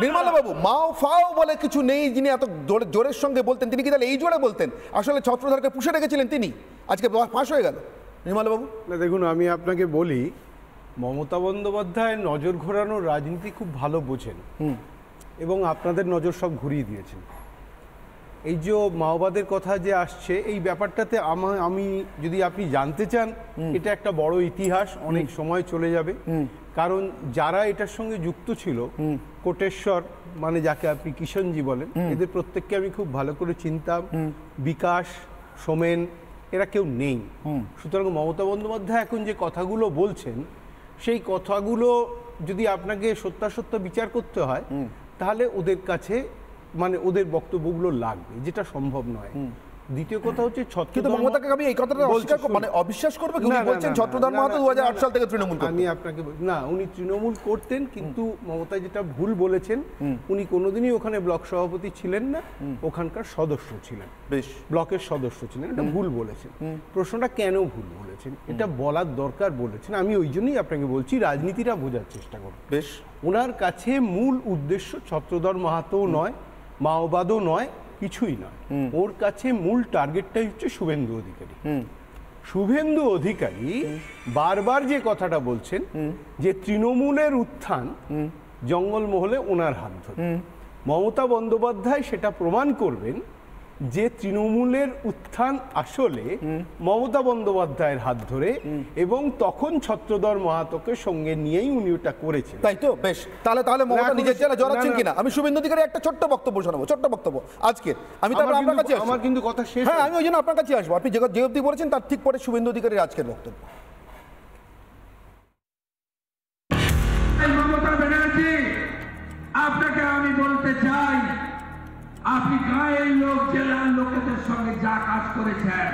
নির্মলবাবু মাও ফাও বলে কিছু নেই, যিনি এত জোরের সঙ্গে বলতেন, তিনি কি তাহলে এই জোরে বলতেন? আসলে ছত্রধরকে পুষে রেখেছিলেন তিনি, আজকে ফাঁস হয়ে গেল। নির্মলবাবু না, দেখুন আমি আপনাকে বলি, মমতা বন্দ্যোপাধ্যায় নজর ঘোরানোর রাজনীতি খুব ভালো বোঝেন এবং আপনাদের নজর সব ঘুরিয়ে দিয়েছেন। এই যে মাওবাদের কথা যে আসছে, এই ব্যাপারটাতে আমি যদি আপনি জানতে চান, এটা একটা বড় ইতিহাস, অনেক সময় চলে যাবে। কারণ যারা এটার সঙ্গে যুক্ত ছিল, কোটেশ্বর মানে যাকে আপনি কিষণজি বলেন, এদের প্রত্যেককে আমি খুব ভালো করে চিনতাম। বিকাশ, সোমেন, এরা কেউ নেই। সুতরাং মমতা বন্দ্যোপাধ্যায় এখন যে কথাগুলো বলছেন, সেই কথাগুলো যদি আপনাকে সত্যাসত্য বিচার করতে হয়, তাহলে ওদের কাছে মানে ওদের বক্তব্যগুলো লাগবে, যেটা সম্ভব নয়। দ্বিতীয় কথা হচ্ছে কিন্তু মমতাকে আমি এই কথাটা মানে অবিশ্বাস করবে কি? উনি বলছেন ছত্রধর মাহাতো 2008 সাল থেকে তৃণমূল করতেন। আমি আপনাকে না, উনি তৃণমূল করতেন, কিন্তু মমতা যেটা ভুল বলেছেন, উনি কোনোদিনই ওখানে ব্লক সভাপতি ছিলেন না, ওখানকার সদস্য ছিলেন, বেশ ব্লকের সদস্য ছিলেন। এটা ভুল বলেছেন। প্রশ্নটা কেন ভুল বলেছেন এটা বলার দরকার বলেছেন। আমি ওই জন্যই আপনাকে বলছি, রাজনীতিটা বোঝার চেষ্টা করুন। বেশ, ওনার কাছে মূল উদ্দেশ্য ছত্রধর মাহাতোও নয়, মাওবাদও নয়, কিছুই নয়। ওর কাছে মূল টার্গেটটাই হচ্ছে শুভেন্দু অধিকারী। শুভেন্দু অধিকারী বারবার যে কথাটা বলছেন যে তৃণমূলের উত্থান জঙ্গলমহলে ওনার হাত ধরে, মমতা বন্দ্যোপাধ্যায় সেটা প্রমাণ করবেন যে তৃণমূলের উত্থান আসলে মমতা বন্দ্যোপাধ্যায়ের হাত ধরে, এবং তখন ছত্রধর মাহাতোকে সঙ্গে নিয়েই উনি ওটা করেছেন। তাই তো? বেশ, তাহলে মমতা নিজের জেলা জড়াচ্ছেন কিনা? আমি শুভেন্দু অধিকারী একটা ছোট্ট বক্তব্য শোনাবো, ছোট্ট বক্তব্য আজকে। আমি তারপর আপনার কাছে আমার কিন্তু কথা শেষ। হ্যাঁ, আমি ওই জন্য আপনার কাছে আসবো। আপনি যে অবধি বলেছেন তার ঠিক পরে শুভেন্দু অধিকারীর আজকের বক্তব্য। মমতা ব্যানার্জি, আপনাকে আমি বলতে চাই, আপনি গায়ের লোক, জেলার লোকেদের সঙ্গে যা কাজ করেছেন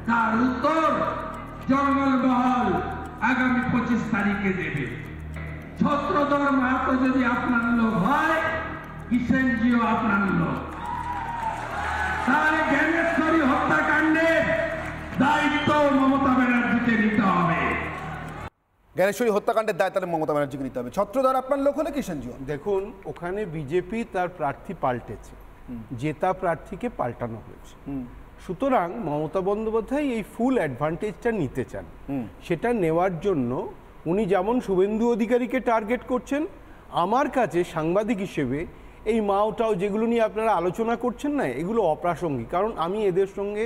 তার উত্তর জঙ্গলমহল আগামী 25 তারিখে দেবে। ছত্রধর মাহাতো যদি আপনার লোক হয়, কিষণজিও আপনার লোক, তাহলে জ্ঞানেশ্বরী হত্যাকাণ্ডের দায়িত্ব মমতা ব্যানার্জিকে নিতে হবে। জ্ঞানেশ্বরী হত্যাকাণ্ডের দায় তাহলে মমতা ব্যানার্জিকে নিতে হবে। ছত্রধর আপনার লোক হলে কিষণজিও। দেখুন, ওখানে বিজেপি তার প্রার্থী পাল্টেছে, জেতা প্রার্থীকে পাল্টানো হয়েছে। সুতরাং মমতা বন্দ্যোপাধ্যায় এই ফুল অ্যাডভান্টেজটা নিতে চান। সেটা নেওয়ার জন্য উনি যেমন শুভেন্দু অধিকারীকে টার্গেট করছেন, আমার কাছে সাংবাদিক হিসেবে এই মাওটাও যেগুলো নিয়ে আপনারা আলোচনা করছেন না, এগুলো অপ্রাসঙ্গিক। কারণ আমি এদের সঙ্গে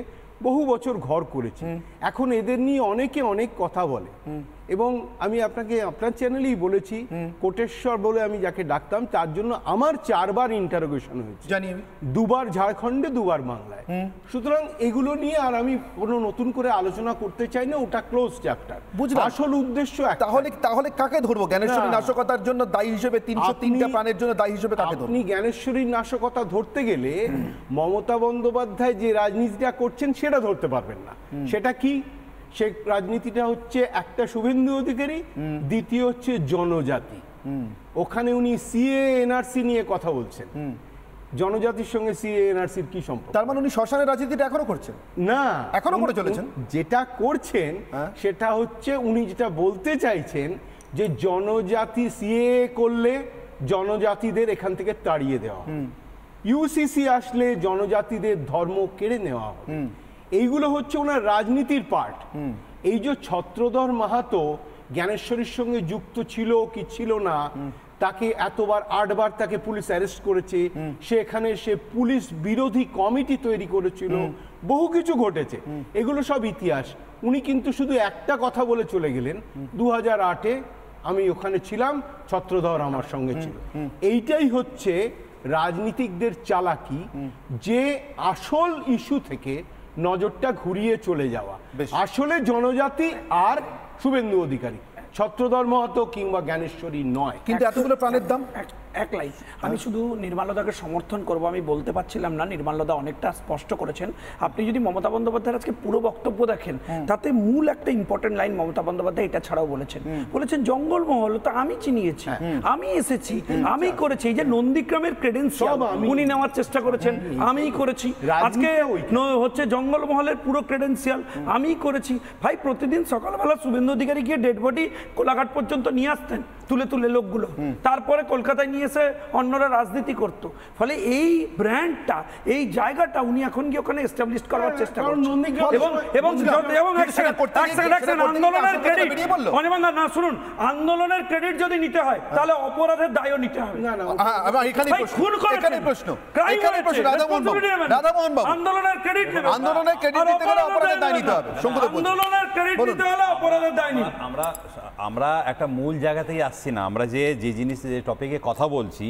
বহু বছর ঘর করেছি, এখন এদের নিয়ে অনেকে অনেক কথা বলে। এবং আমি আপনাকে আপনার চ্যানেলেই বলেছি, কোটেশ্বর বলে আমি যাকে ডাকতাম, তার জন্য আমার 4 বার ইন্টারোগেশন হয়েছে, জানি আমি, 2 বার ঝাড়খণ্ডে, 2 বার বাংলায়। সুতরাং এগুলো নিয়ে আর আমি কোনো নতুন করে আলোচনা করতে চাই না, ওটা ক্লোজ চ্যাপ্টার। আসল উদ্দেশ্য তাহলে কাকে ধরবো জ্ঞানেশ্বরী নাশকতার জন্য দায়ী হিসেবে? 303টা প্রাণের জন্য দায়ী হিসেবে কাকে ধরবো? আপনি জ্ঞানেশ্বরীর নাশকতা ধরতে গেলে মমতা বন্দ্যোপাধ্যায় যে রাজনীতিটা করছেন সেটা ধরতে পারবেন না। সেটা কি? সে রাজনীতিটা হচ্ছে একটা শুভেন্দু অধিকারী, দ্বিতীয় হচ্ছে জনজাতি। ওখানে উনি সিএ এনআরসি নিয়ে কথা বলছেন। জনজাতির সঙ্গে সিএ এনআরসির কি সম্পর্ক? তার মানে উনি শ্মশানের রাজনীতিটা এখনো করছেন? না, এখনো করে চলেছেন। যেটা করছেন সেটা হচ্ছে উনি যেটা বলতে চাইছেন যে জনজাতি সিএ করলে জনজাতিদের এখান থেকে তাড়িয়ে দেওয়া, ইউসিসি আসলে জনজাতিদের ধর্ম কেড়ে নেওয়া হবে। এইগুলো হচ্ছে ওনার রাজনীতির পার্ট। এই যে ছত্রধর মাহাতো জ্ঞানেশ্বরীর সঙ্গে যুক্ত ছিল কি ছিল না, তাকে এতবার 8 বার তাকে পুলিশ অ্যারেস্ট করেছে, সেখানে সে পুলিশ বিরোধী কমিটি তৈরি করেছিল, বহু কিছু ঘটেছে, এগুলো সব ইতিহাস। উনি কিন্তু শুধু একটা কথা বলে চলে গেলেন, 2008-এ আমি ওখানে ছিলাম, ছত্রধর আমার সঙ্গে ছিল। এইটাই হচ্ছে রাজনীতিকদের চালাকি, যে আসল ইস্যু থেকে নজরটা ঘুরিয়ে চলে যাওয়া। আসলে জনজাতি আর শুভেন্দু অধিকারী, ছত্রধর মাহাতো কিংবা জ্ঞানেশ্বরী নয়। কিন্তু এতগুলো প্রাণের দাম, এক লাইন আমি শুধু নির্মলদাকে সমর্থন করব, আমি বলতে পারছিলাম না, নির্মলদা অনেকটা স্পষ্ট করেছেন। আপনি যদি মমতা বন্দ্যোপাধ্যায়ের আজকে পুরো বক্তব্য দেখেন, তাতে মূল একটা ইম্পর্টেন্ট লাইন মমতা বন্দ্যোপাধ্যায় এটা ছাড়াও বলেছেন জঙ্গলমহল তো আমি চিনিয়েছি, আমি এসেছি, আমি করেছি। এই যে নন্দীগ্রামের ক্রেডেন্সিয়াল উনি নেওয়ার চেষ্টা করেছেন, আমিই করেছি। আজকে হচ্ছে জঙ্গলমহলের পুরো ক্রেডেন্সিয়াল আমিই করেছি। ভাই প্রতিদিন সকালবেলা শুভেন্দু অধিকারী গিয়ে ডেড বডি কোলাঘাট পর্যন্ত নিয়ে আসতেন তুলে তুলে লোকগুলো, তারপরে কলকাতায় নিয়ে এসে অন্যরা রাজনীতি করত। ফলে এই ব্র্যান্ডটা, এই জায়গাটা উনি এখন গিয়ে ওখানে এস্টাবলিশ করার চেষ্টা করছেন। এবং আন্দোলনের ক্রেডিট অনির্বাণ না শুনুন, আন্দোলনের ক্রেডিট যদি নিতে হয় তাহলে অপরাধের দায়ও নিতে হবে। আন্দোলনের ক্রেডিট নিতে হলে অপরাধের দায় নিতে হবে। আমরা একটা মূল জায়গা থেকে আসছি না, আমরা যে জিনিস যে টপিকে কথা বলছি,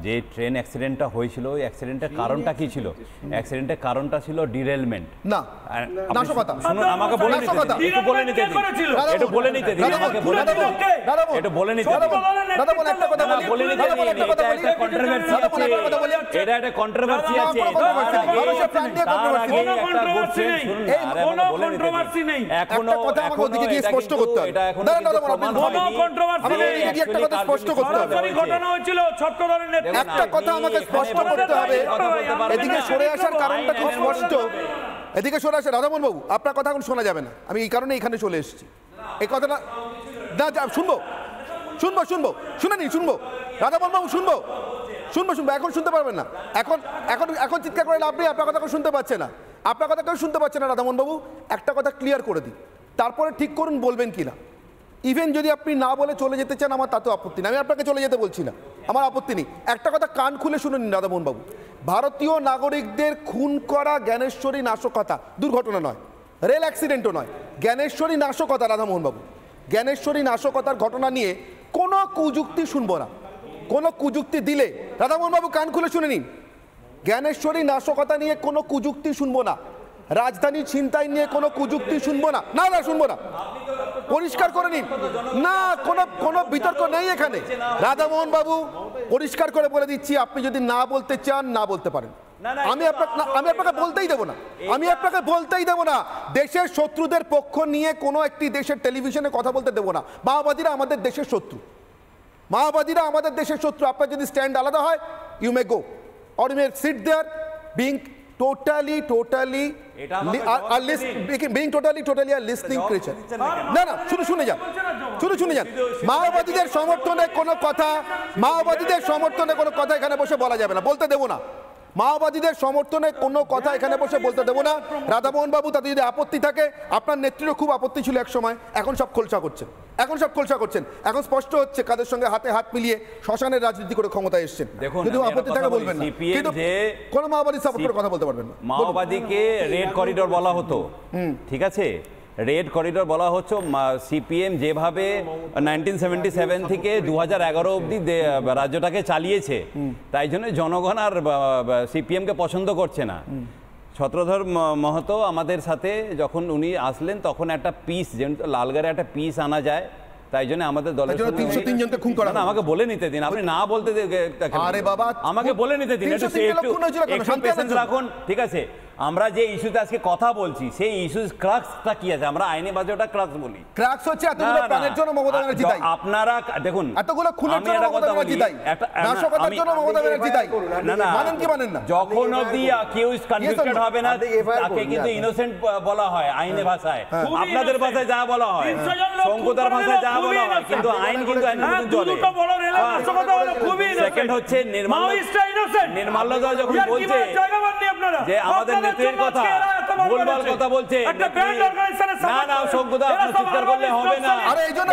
যে ট্রেন অ্যাক্সিডেন্টটা হয়েছিল ওই অ্যাক্সিডেন্টের কারণটা কি ছিল? অ্যাক্সিডেন্টের কারণটা ছিল ডিরেলমেন্ট। না নাশকতা। শুনুন আমাকে বলে নিতে দিন, একটু বলে নিতে দিন, একটু বলে নিতে দিন, আমাকে বলে নিতে দিন, একটু বলে নিতে দিন। দাদা বল একটা কথা বলি, বলে নিতে দিন, এটা একটা কন্ট্রোভার্সি আছে, এটা একটা কন্ট্রোভার্সি আছে। তার আগে একটা বলছেন, শুনুন কোনো কন্ট্রোভার্সি নেই, এখনো কথা আমাকে ওদিকে গিয়ে স্পষ্ট করতে হবে। এটা এখনো দাদা প্রমাণ কোনো কন্ট্রোভার্সি নেই, একটা কথা স্পষ্ট করতে হবে। ঘটনা হয়েছিল ছত্রধরের নেতৃত্বে, একটা কথা আমাকে স্পষ্ট করতে হবে। এদিকে সরে আসার কারণটা খুব স্পষ্ট, এদিকে সরে আসে রাধামোহন বাবু, আপনার কথা এখন শোনা যাবে না, আমি এই কারণে এখানে চলে এসেছি। এই কথাটা না শুনবো শুনবো শুনবো শুনে নিন, শুনবো রাধামোহন বাবু, শুনবো শুনবো শুনবো এখন শুনতে পারবেন না, এখন এখন এখন চিৎকার করে লাভ নেই, আপনার কথা কেউ শুনতে পাচ্ছে না, আপনার কথা কেউ শুনতে পাচ্ছে না। রাধামোহন বাবু একটা কথা ক্লিয়ার করে দিই, তারপরে ঠিক করুন বলবেন কি না। ইভেন যদি আপনি না বলে চলে যেতে চান আমার তাতেও আপত্তি নেই, আমি আপনাকে চলে যেতে বলছি না, আমার আপত্তি নেই। একটা কথা কান খুলে শুনে নিন রাধামোহন বাবু, ভারতীয় নাগরিকদের খুন করা জ্ঞানেশ্বরী নাশকতা দুর্ঘটনা নয়, রেল অ্যাক্সিডেন্টও নয়, জ্ঞানেশ্বরী নাশকতা। রাধামোহন বাবু জ্ঞানেশ্বরী নাশকতার ঘটনা নিয়ে কোনো কুযুক্তি শুনবো না, কোনো কুযুক্তি দিলে রাধামোহন বাবু কান খুলে শুনে নিন, জ্ঞানেশ্বরী নাশকতা নিয়ে কোনো কুযুক্তি শুনবো না, রাজধানী ছিনতাই নিয়ে কোনো কুযুক্তি শুনবো না, না না শুনবো না, পরিষ্কার করে নিন। না কোনো বিতর্ক নেই এখানে রাধামোহন বাবু, পরিষ্কার করে বলে দিচ্ছি, আপনি যদি না বলতে চান না বলতে পারেন, আমি আপনাকে বলতেই দেবো না, আমি আপনাকে বলতেই দেবো না। দেশের শত্রুদের পক্ষ নিয়ে কোনো একটি দেশের টেলিভিশনে কথা বলতে দেবো না। মাওবাদীরা আমাদের দেশের শত্রু, মাওবাদীরা আমাদের দেশের শত্রু। আপনার যদি স্ট্যান্ড আলাদা হয়, you may go or you may sit there being totally a listening creature. না না শুনে যান মাওবাদীদের সমর্থনে কোনো কথা এখানে বসে বলা যাবে না, বলতে দেবো না। মাওবাদীদের সমর্থনে কোনো কথা এখানে বসে বলতে দেবো না। রাধামোহন বাবু, তাতে যদি আপত্তি থাকে, আপনার নেত্রীরও খুব আপত্তি ছিল এক সময়, এখন সব খোলসা করছেন, এখন স্পষ্ট হচ্ছে কাদের সঙ্গে হাতে হাত মিলিয়ে শ্মশানের রাজনীতি করে ক্ষমতায় এসেছেন। যদি আপত্তি থাকে বলবেন না, কিন্তু কোন মাওবাদী সাপোর্ট করে কথা বলতে পারবেন না। মাওবাদীকে রেড করিডোর বলা হতো, ঠিক আছে, রেড করিডোর বলা হচ্ছে। সিপিএম যেভাবে 1977 থেকে 2011 অবধি রাজ্যটাকে চালিয়েছে, তাই জন্য জনগণ আর সিপিএমকে পছন্দ করছে না। ছত্রধর মাহাতো আমাদের সাথে যখন উনি আসলেন, তখন একটা পিস, যেহেতু লালগড়ে একটা পিস আনা যায়, তাই জন্য আমাদের দলের 303 জনকে খুন করা। আমাকে বলে নিতে দিন, আপনি না বলতে, আরে বাবা আমাকে বলে নিতে দিন, একটু পেশেন্স রাখুন, ঠিক আছে। আমরা যে ইস্যুতে আজকে কথা বলছি, সেই ইস্যু ক্রাক্সটা কি আছে? আমরা আইনি বাজে ওটা ক্রাক্স বলি। ক্রাক্স হচ্ছে এতগুলো প্রাণের জন্য মমতা ব্যানার্জি দায়ী। আপনারা দেখুন, এতগুলো খুনের জন্য মমতা ব্যানার্জি দায়ী, নাশকতার জন্য মমতা ব্যানার্জি দায়ী। না মানেন কি মানেন না? যখন অবধি অ্যাকিউজ কনভিক্টেড হবে না, তাকে কিন্তু ইনোসেন্ট বলা হয় আইনের ভাষায়, আপনাদের ভাষায় যা বলা হয়, শঙ্কুদার ভাষায় যা বলা হয়, কিন্তু আইন কিন্তু চলে। সেকেন্ড হচ্ছে নির্মলদা যখন বলছে যে আমাদের নেত্রীর কথা ভুলভাল কথা বলছে, না না শঙ্কুদা, আপনি চিৎকার করলে হবে না। এই জন্য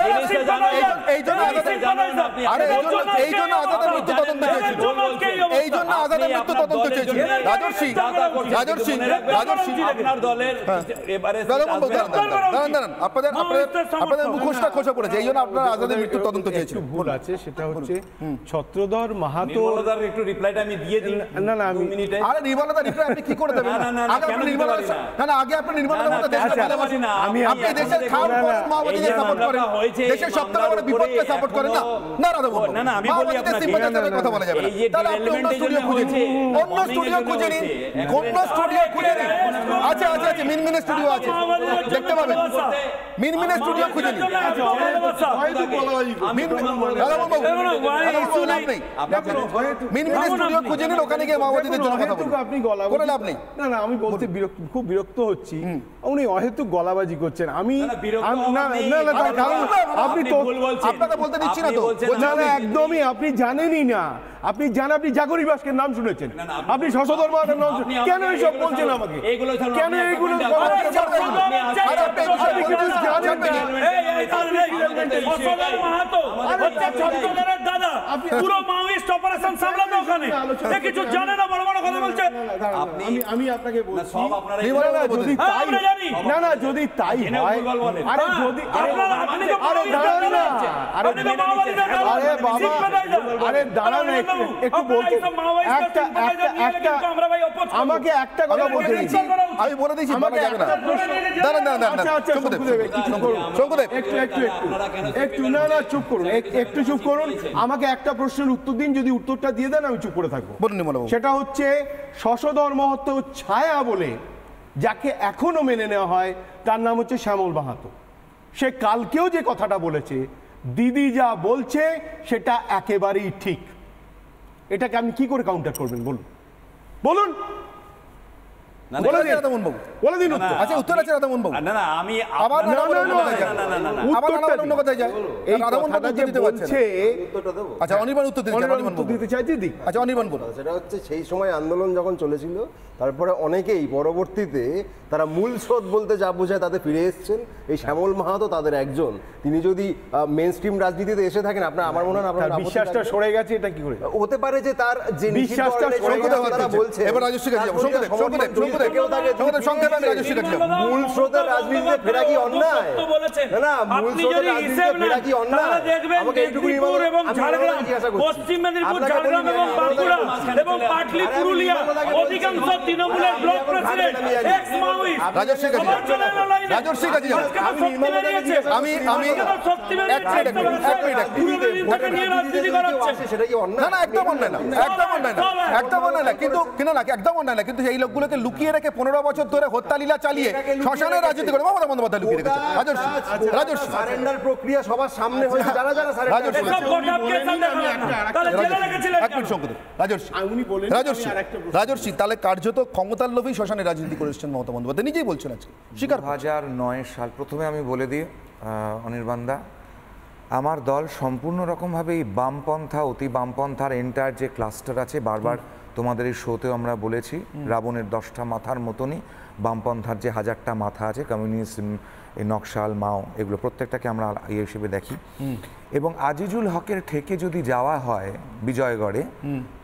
আজাদের মৃত্যু তদন্ত চেয়েছিল, আপনার দলের এবারে আপনাদের মুখোশটা খসে পড়েছে, এই জন্য আপনারা আজাদের মৃত্যু তদন্ত চেয়েছিল। ভুল আছে, সেটা হচ্ছে ছত্রধর মাহাতো। একটু রিপ্লাইটা আমি দিয়ে দিই। না না, আমি আরে নির্মলদা রিপ্লাই আপনি কি করে দেবেন? না না না, কেন নির্মলদা না না আগে আপনি নির্মলা মমতা দেশকে ভালোবাসেন না, আপনি দেশের খাওয়ার পর মাওবাদীদের সাপোর্ট করেন, দেশের সবথেকে বড় বিপদকে সাপোর্ট করেন না। না রাধা বলবো না, আমি বলি আপনাকে কথা বলা যাবে না। তাহলে আপনি অন্য স্টুডিও খুঁজে নিন, অন্য স্টুডিও খুঁজে নিন, অন্য স্টুডিও খুঁজে নিন। আচ্ছা আচ্ছা আচ্ছা, মিনমিনে স্টুডিও আছে, দেখতে পাবেন, মিনমিনে স্টুডিও খুঁজে নিন। মিনমিনে স্টুডিও খুঁজে নিন, ওখানে গিয়ে মাওবাদীদের জন্য কথা বলুন। আপনি গলাবাজি লাভ নেই। না না, আমি বলতে খুব বিরক্ত হচ্ছি, উনি অহেতুক গলাবাজি করছেন। আমি আপনি তো আপনাকে বলতে দিচ্ছি না তো, একদমই আপনি জানেনই না। আপনি জানেন, আপনি জাগরি বাস্কের নাম শুনেছেন, আপনি শশধর মাহাতের নাম শুনেছেন, কেন এইসব বলছেন আমাকে? কেন এইগুলো আমি আপনাকে বলছি, না না, যদি তাই হয়, আরে যদি আরে দাঁড়ান একটু বলতে, আমাকে একটা কথা বলতে দিচ্ছি, আমি বলে দিচ্ছি, আমাকে একটা প্রশ্ন, একটু না না চুপ করুন, একটু চুপ করুন, আমাকে একটা প্রশ্নের উত্তর দিন, যদি উত্তরটা দিয়ে দেন আমি চুপ করে থাকবো। সেটা হচ্ছে শশধর মাহাতো ছায়া বলে যাকে এখনো মেনে নেওয়া হয়, তার নাম হচ্ছে শ্যামল মাহাতো। সে কালকেও যে কথাটা বলেছে, দিদি যা বলছে সেটা একেবারেই ঠিক। এটাকে আপনি কি করে কাউন্টার করবেন বলুন, বলুন, বলে দিন। আচ্ছা উত্তর আছে রাধামোহন বাবু। না না, আমি আবার অন্য কথায় যায়, এই কথাটা যে বলছে, আচ্ছা অনির্বাণ উত্তর দিতে চাই দিদি। আচ্ছা অনির্বাণ বলুন। সেটা হচ্ছে সেই সময় আন্দোলন যখন চলেছিল, তারপরে অনেকেই পরবর্তীতে তারা মূল স্রোত বলতে যা বোঝায় তাতে ফিরে এসেছেন। এই শ্যামল মাহাতো তাদের একজন। তিনি যদি মেইন স্ট্রিম রাজনীতিতে এসে থাকেন, আপনার আমার মনে হয় আপনার বিশ্বাসটা সরে গেছে, এটা কি করে হতে পারে? যে তার যে বিশ্বাসটা সরে গেছে তারা বলছে। এবার রাজস্বী কাছে যাবো, মূল স্রোতের রাজনীতিতে ফেরা কি অন্যায়? না না, মূল স্রোতের রাজনীতিতে ফেরা কি অন্যায়? আমাকে এইটুকু পশ্চিম মেদিনীপুর, ঝাড়গ্রাম এবং বাঁকুড়া এবং পাটলি, পুরুলিয়া অধিকাংশ তৃণমূলের block president x Maoist. Rajasvi কাছে যাবো, আমি না না একদম অন্যায় না, একদম অন্যায় না, একদম অন্যায় না, কিন্তু একদম অন্যায় না, কিন্তু এই লোকগুলোকে লুকিয়ে রেখে 15 বছর ধরে হত্যা লীলা চালিয়ে শ্মশানের রাজনীতি করে মমতা বন্দ্যোপাধ্যায় লুকিয়ে রেখেছে। রাজস্বী সারেন্ডার প্রক্রিয়া সবার সামনে হয়েছে, যারা যারা রাজস্বী তাহলে কার্যত ক্ষমতার লোভী শ্মশানের রাজনীতি করেছেন মমতা বন্দ্যোপাধ্যায়, নিজেই বলছেন আজকে। 2009 সাল, প্রথমে আমি বলে দিই অনির্বাণদা, আমার দল সম্পূর্ণ রকমভাবে এই বামপন্থা, অতি বামপন্থার এন্টার যে ক্লাস্টার আছে, বারবার তোমাদের এই শোতেও আমরা বলেছি, রাবণের 10টা মাথার মতনই বামপন্থার যে 1000টা মাথা আছে, কমিউনিজম, এই নকশাল, মাও, এগুলো প্রত্যেকটাকে আমরা ইয়ে হিসেবে দেখি। এবং আজিজুল হকের ঠেকে যদি যাওয়া হয় বিজয়গড়ে,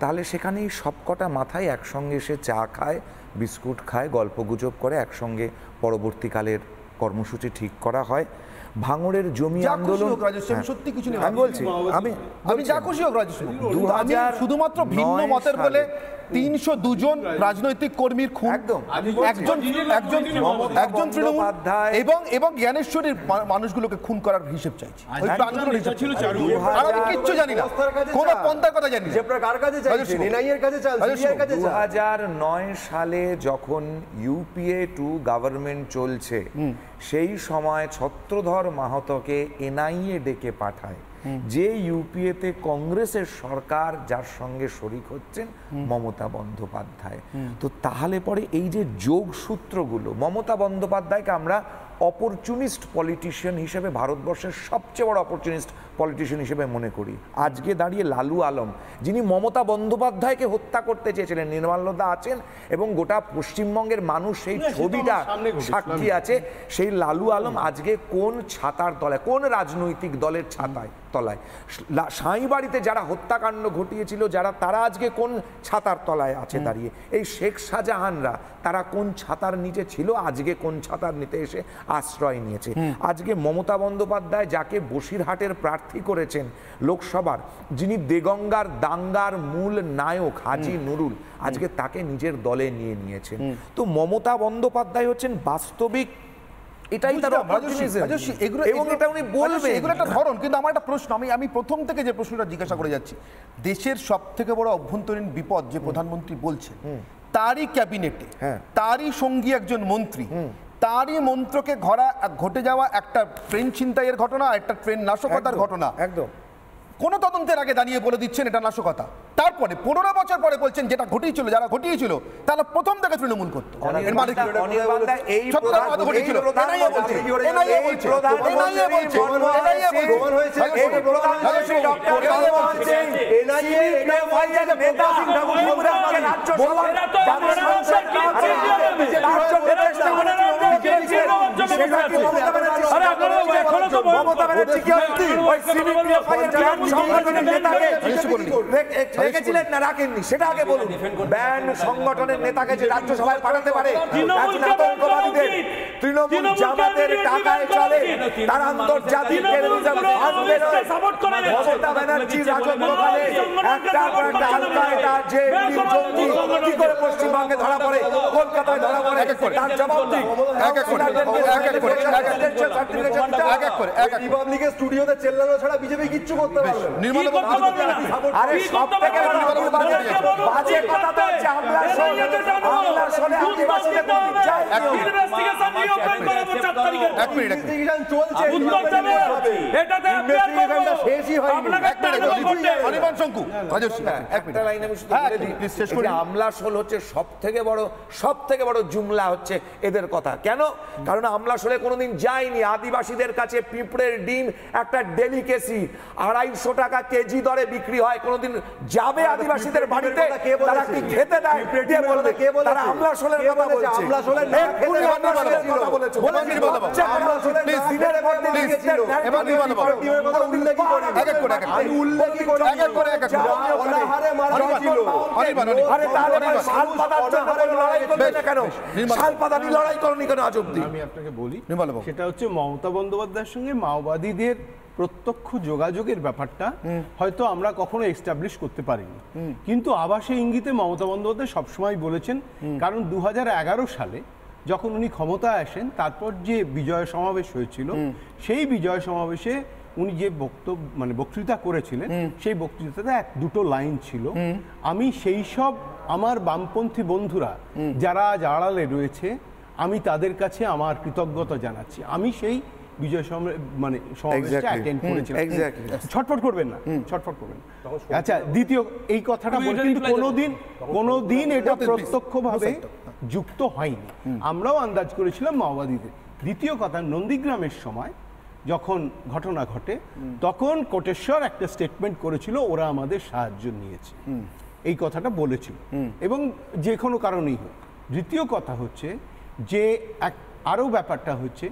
তাহলে সেখানেই সবকটা মাথায় একসঙ্গে এসে চা খায়, বিস্কুট খায়, গল্পগুজব করে, একসঙ্গে পরবর্তীকালের কর্মসূচি ঠিক করা হয়। ভাঙড়ের জমি আন্দোলন, সত্যি কিছু নেই, আমি বলছি, আমি যা খুশি হোক রাজস্বী, শুধুমাত্র ভিন্ন মতের বলে 302 জন রাজনৈতিক কর্মীর খুন, একজন তৃণমূল এবং জ্ঞানেশ্বরীর মানুষগুলোকে খুন করার হিসেব চাইছি। আমি কিচ্ছু জানি না, কোন পন্থার কথা জানি না। 2009 সালে যখন UPA 2 গভর্নমেন্ট চলছে, সেই সময় ছত্রধর মাহাতোকে NIA ডেকে পাঠায়, যে ইউপিএতে কংগ্রেসের সরকার, যার সঙ্গে শরিক হচ্ছেন মমতা বন্দ্যোপাধ্যায়। তো তাহলে পরে এই যে যোগসূত্রগুলো, মমতা বন্দ্যোপাধ্যায়কে আমরা অপরচুনিস্ট পলিটিশিয়ান হিসেবে, ভারতবর্ষের সবচেয়ে বড় অপরচুনিস্ট পলিটিশিয়ান হিসেবে মনে করি। আজকে দাঁড়িয়ে লালু আলম, যিনি মমতা বন্দ্যোপাধ্যায়কে হত্যা করতে চেয়েছিলেন, নির্মলদা আছেন এবং গোটা পশ্চিমবঙ্গের মানুষ সেই ছবিটা সাক্ষী আছে, সেই লালু আলম আজকে কোন ছাতার তলায়, কোন রাজনৈতিক দলের ছাতায় তলায়, সাঁইবাড়িতে যারা হত্যাকাণ্ড ঘটিয়েছিল, তারা আজকে কোন ছাতার তলায় আছে দাঁড়িয়ে, এই শেখ শাহজাহানরা তারা কোন ছাতার নিচে ছিল, আজকে কোন ছাতার নিচে এসে আশ্রয় নিয়েছে। আজকে মমতা বন্দ্যোপাধ্যায়, যাকে বসিরহাটের প্রার্থী প্রার্থী করেছেন লোকসভার, যিনি দেগঙ্গার দাঙ্গার মূল নায়ক হাজি নুরুল, আজকে তাকে নিজের দলে নিয়ে নিয়েছেন। তো মমতা বন্দ্যোপাধ্যায় হচ্ছেন বাস্তবিক এটাই তার অপরচুনিজম, এবং এটা উনি বলবেন। এগুলো একটা ধরন, কিন্তু আমার একটা প্রশ্ন, আমি প্রথম থেকে যে প্রশ্নটা জিজ্ঞাসা করে যাচ্ছি, দেশের সব থেকে বড় অভ্যন্তরীণ বিপদ যে প্রধানমন্ত্রী বলছেন, তারই ক্যাবিনেটে তারই সঙ্গী একজন মন্ত্রী, তারই মন্ত্রকে ঘটে যাওয়া একটা ট্রেন ছিনতাইয়ের ঘটনা, একটা ট্রেন নাশকতার ঘটনা, একদম কোন তদন্তের আগে দাঁড়িয়ে বলে দিচ্ছেন এটা নাশকতা, তারপরে 15 বছর পরে বলছেন যেটা ঘটিয়েছিল, যারা ঘটিয়েছিল তারা প্রথম থেকে তৃণমূল করতো। রেখেছিলেন না রাখেননি সেটা আগে বলুন। ব্যান্ড সংগঠনের নেতাকে যে রাজ্যসভায় পাঠাতে পারে, আতঙ্কবাদীদের তৃণমূল জামাতের টাকায় চলে, তার আন্তর্জাতিক টেলিভিশন মমতা ব্যানার্জির রাজত্বকালে একটার পর একটা আল-কায়েদা যে জঙ্গি কি করে পশ্চিমবঙ্গে ধরা পড়ে, কলকাতায় ধরা পড়ে, তার জবাব দিক। রিপাবলিকের স্টুডিওতে চেল্লানো ছাড়া বিজেপি কিচ্ছু করতে পারবে না। আরে সব থেকে বাজে কথা তো হচ্ছে আমলার শোনে আদিবাসীদের আমলাশোল হচ্ছে সব থেকে বড় জুমলা হচ্ছে এদের কথা। কেন? কারণ আমলাশোলে কোনোদিন যায়নি, আদিবাসীদের কাছে পিঁপড়ের ডিম একটা ডেলিকেসি, 250 টাকা কেজি দরে বিক্রি হয়, কোনোদিন যাবে আদিবাসীদের বাড়িতে, তারা কি খেতে দেয়, তারা আমলাশোলের কথা বলছে। আমি আপনাকে বলি, সেটা হচ্ছে মমতা বন্দ্যোপাধ্যায়ের সঙ্গে মাওবাদীদের প্রত্যক্ষ যোগাযোগের ব্যাপারটা হয়তো আমরা কখনো এস্টাবলিশ করতে পারিনি, কিন্তু আবাসে ইঙ্গিতে মমতা বন্দ্যোপাধ্যায় সবসময় বলেছেন। কারণ 2011 সালে যখন উনি ক্ষমতায় আসেন, তারপর যে বিজয় সমাবেশ হয়েছিল, সেই বিজয় সমাবেশে উনি যে বক্তৃতা করেছিলেন, সেই বক্তৃতাতে 1-2 লাইন ছিল, আমি সেই সব আমার বামপন্থী বন্ধুরা যারা আজ আড়ালে রয়েছে, আমি তাদের কাছে আমার কৃতজ্ঞতা জানাচ্ছি। আমি সেই বিজয় সমাবেশটা অ্যাটেন্ড করেছিলাম। ছটফট করবেন না, ছটফট করবেন। আচ্ছা, দ্বিতীয় এই কথাটা বলতে কিন্তু কোনোদিন এটা প্রত্যক্ষভাবে যুক্ত হয়নি, আমরাও আন্দাজ করেছিলাম মাওবাদীদের। দ্বিতীয় কথা, নন্দীগ্রামের সময় যখন ঘটনা ঘটে, তখন কোটেশ্বর একটা স্টেটমেন্ট করেছিল, ওরা আমাদের সাহায্য নিয়েছে, এই কথাটা বলেছিল, এবং যে কোনো কারণেই হোক। দ্বিতীয় কথা হচ্ছে যে আরও ব্যাপারটা হচ্ছে,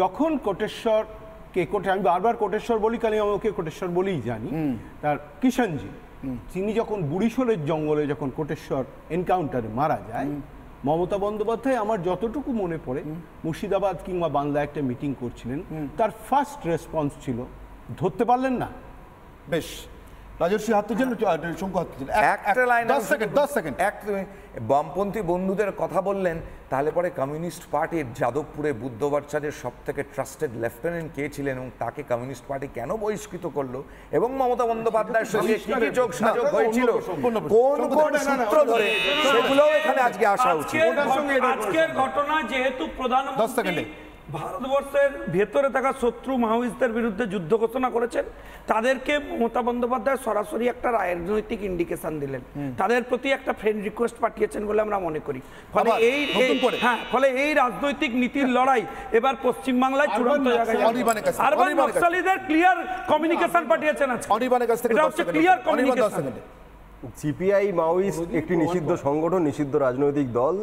যখন কোটেশ্বরকে আমি বারবার কোটেশ্বর বলি, কারণ আমি ওকে কোটেশ্বর বলেই জানি, তার কিষাণজি, তিনি যখন বুড়িশোলের জঙ্গলে যখন কোটেশ্বর এনকাউন্টারে মারা যায়, মমতা বন্দ্যোপাধ্যায় আমার যতটুকু মনে পড়ে মুর্শিদাবাদ কিংবা বাংলা একটা মিটিং করছিলেন, তার ফার্স্ট রেসপন্স ছিল, ধরতে পারলেন না? বেশ, রাজর্ষি হাত তুলছেন, শঙ্কু হাত তুলছেন, একটা লাইন 10 সেকেন্ড। বামপন্থী বন্ধুদের কথা বললেন, তাহলে পরে কমিউনিস্ট পার্টির যাদবপুরে বুদ্ধবাচার্যের সব থেকে ট্রাস্টেড লেফটেন্যান্ট কে ছিলেন, এবং তাকে কমিউনিস্ট পার্টি কেন বহিষ্কৃত করলো, এবং মমতা বন্দ্যোপাধ্যায়ের সঙ্গে কি কি যোগসাযোগ হয়েছিল, কোন কোন সূত্র ধরে, সেগুলোও এখানে আজকে আসা উচিত। আজকের ঘটনা যেহেতু প্রধানমন্ত্রী ভারতবর্ষের ভেতরে থাকা শত্রু মাওয়িস্টদের বিরুদ্ধে যুদ্ধ ঘোষণা করেছেন, তাদেরকে মমতা বন্দ্যোপাধ্যায় সরাসরি একটা রাজনৈতিক ইন্ডিকেশন দিলেন, তাদের প্রতি একটা ফ্রেন্ড রিকোয়েস্ট পাঠিয়েছেন বলে আমরা মনে করি। ফলে এই রাজনৈতিক নীতির লড়াই এবার পশ্চিমবাংলায় চূড়ান্ত জায়গায়, আরবান নকশালিদের ক্লিয়ার কমিউনিকেশন পাঠিয়েছেন আজকে, এটা হচ্ছে ক্লিয়ার কমিউনিকেশন। সিপিআই মাওয়িস্ট একটি নিষিদ্ধ সংগঠন, নিষিদ্ধ রাজনৈতিক দল।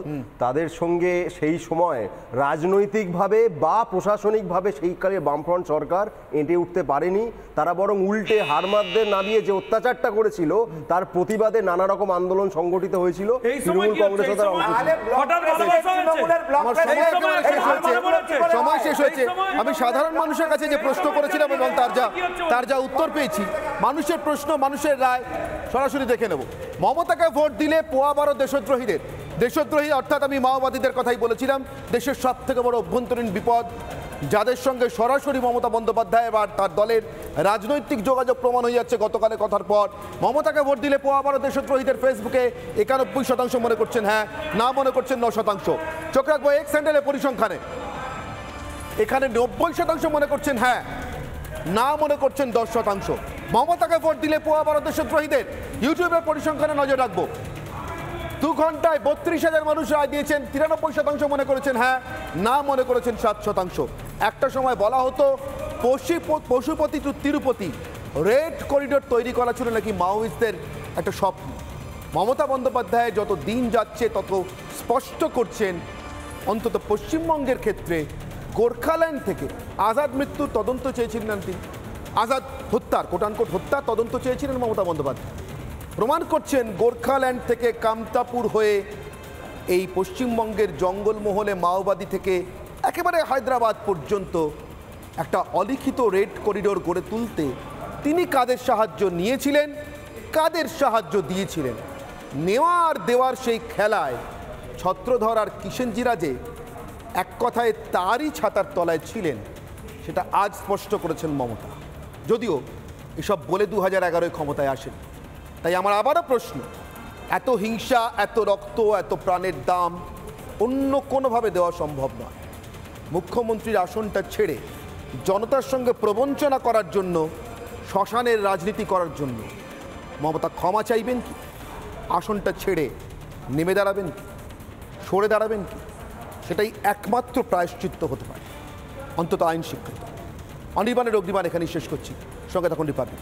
তাদের সঙ্গে সেই সময় রাজনৈতিকভাবে বা প্রশাসনিকভাবে সেইকালে বামফ্রন্ট সরকার এঁটে উঠতে পারেনি। তারা বরং উল্টে হারমাদদের নামিয়ে যে অত্যাচারটা করেছিল তার প্রতিবাদে নানা রকম আন্দোলন সংগঠিত হয়েছিল। তৃণমূল কংগ্রেসও তার অংশ ছিল। সময় শেষ হয়েছে। আমি সাধারণ মানুষের কাছে যে প্রশ্ন করেছিলাম এবং তার যা উত্তর পেয়েছি, মানুষের প্রশ্ন, মানুষের রায় সরাসরি দেখে নেব। মমতাকে ভোট দিলে পোয়া 12 দেশদ্রোহীদের, দেশদ্রোহী অর্থাৎ আমি মাওবাদীদের কথাই বলেছিলাম, দেশের সব থেকে বড় অভ্যন্তরীণ বিপদ, যাদের সঙ্গে সরাসরি মমতা বন্দ্যোপাধ্যায় বা তার দলের রাজনৈতিক যোগাযোগ প্রমাণ হয়ে যাচ্ছে গতকালের কথার পর। মমতাকে ভোট দিলে পোয়া 12 দেশদ্রোহীদের ফেসবুকে 91% মনে করছেন হ্যাঁ, না মনে করছেন 9%। চোখ রাখবো এক্স হ্যান্ডেলের পরিসংখ্যানে, এখানে 90% মনে করছেন হ্যাঁ, না মনে করছেন 10%। মমতাকে ভোট দিলে পোয়া 12 দেশদ্রোহীদের ইউটিউবের পরিসংখ্যানে নজর রাখবো। 2 ঘন্টায় 32,000 মানুষ রায় দিয়েছেন, 93% মনে করেছেন হ্যাঁ, না মনে করেছেন 7%। একটা সময় বলা হতো Pashupati to Tirupati red corridor তৈরি করা ছিল নাকি মাওয়িস্টদের একটা স্বপ্ন। মমতা বন্দ্যোপাধ্যায় যত দিন যাচ্ছে তত স্পষ্ট করছেন, অন্তত পশ্চিমবঙ্গের ক্ষেত্রে গোর্খাল্যান্ড থেকে আজাদ মৃত্যুর তদন্ত চেয়েছিলেন তিনি, আজাদ হত্যার কোটানকোট হত্যার তদন্ত চেয়েছিলেন মমতা বন্দ্যোপাধ্যায়। প্রমাণ করছেন গোর্খাল্যান্ড থেকে কামতাপুর হয়ে এই পশ্চিমবঙ্গের জঙ্গলমহলে মাওবাদী থেকে একেবারে হায়দ্রাবাদ পর্যন্ত একটা অলিখিত রেড করিডোর গড়ে তুলতে তিনি কাদের সাহায্য নিয়েছিলেন, কাদের সাহায্য দিয়েছিলেন। নেওয়া আর দেওয়ার সেই খেলায় ছত্রধর আর কিষেনজিরা যে এক কথায় তারই ছাতার তলায় ছিলেন সেটা আজ স্পষ্ট করেছেন মমতা, যদিও এসব বলে 2011 ক্ষমতায় আসেন। তাই আমার আবারও প্রশ্ন, এত হিংসা, এত রক্ত, এত প্রাণের দাম অন্য কোনোভাবে দেওয়া সম্ভব নয়। মুখ্যমন্ত্রীর আসনটা ছেড়ে জনতার সঙ্গে প্রবঞ্চনা করার জন্য, শ্মশানের রাজনীতি করার জন্য মমতা ক্ষমা চাইবেন কি? আসনটা ছেড়ে নেমে দাঁড়াবেন কি, সরে দাঁড়াবেন কি? সেটাই একমাত্র প্রায়শ্চিত্ত হতে পারে, অন্তত আইন স্বীকৃত। অনির্বাণের অগ্নিবাণ এখানেই শেষ করছি। সঙ্গে থাকুন রিপাবলিক।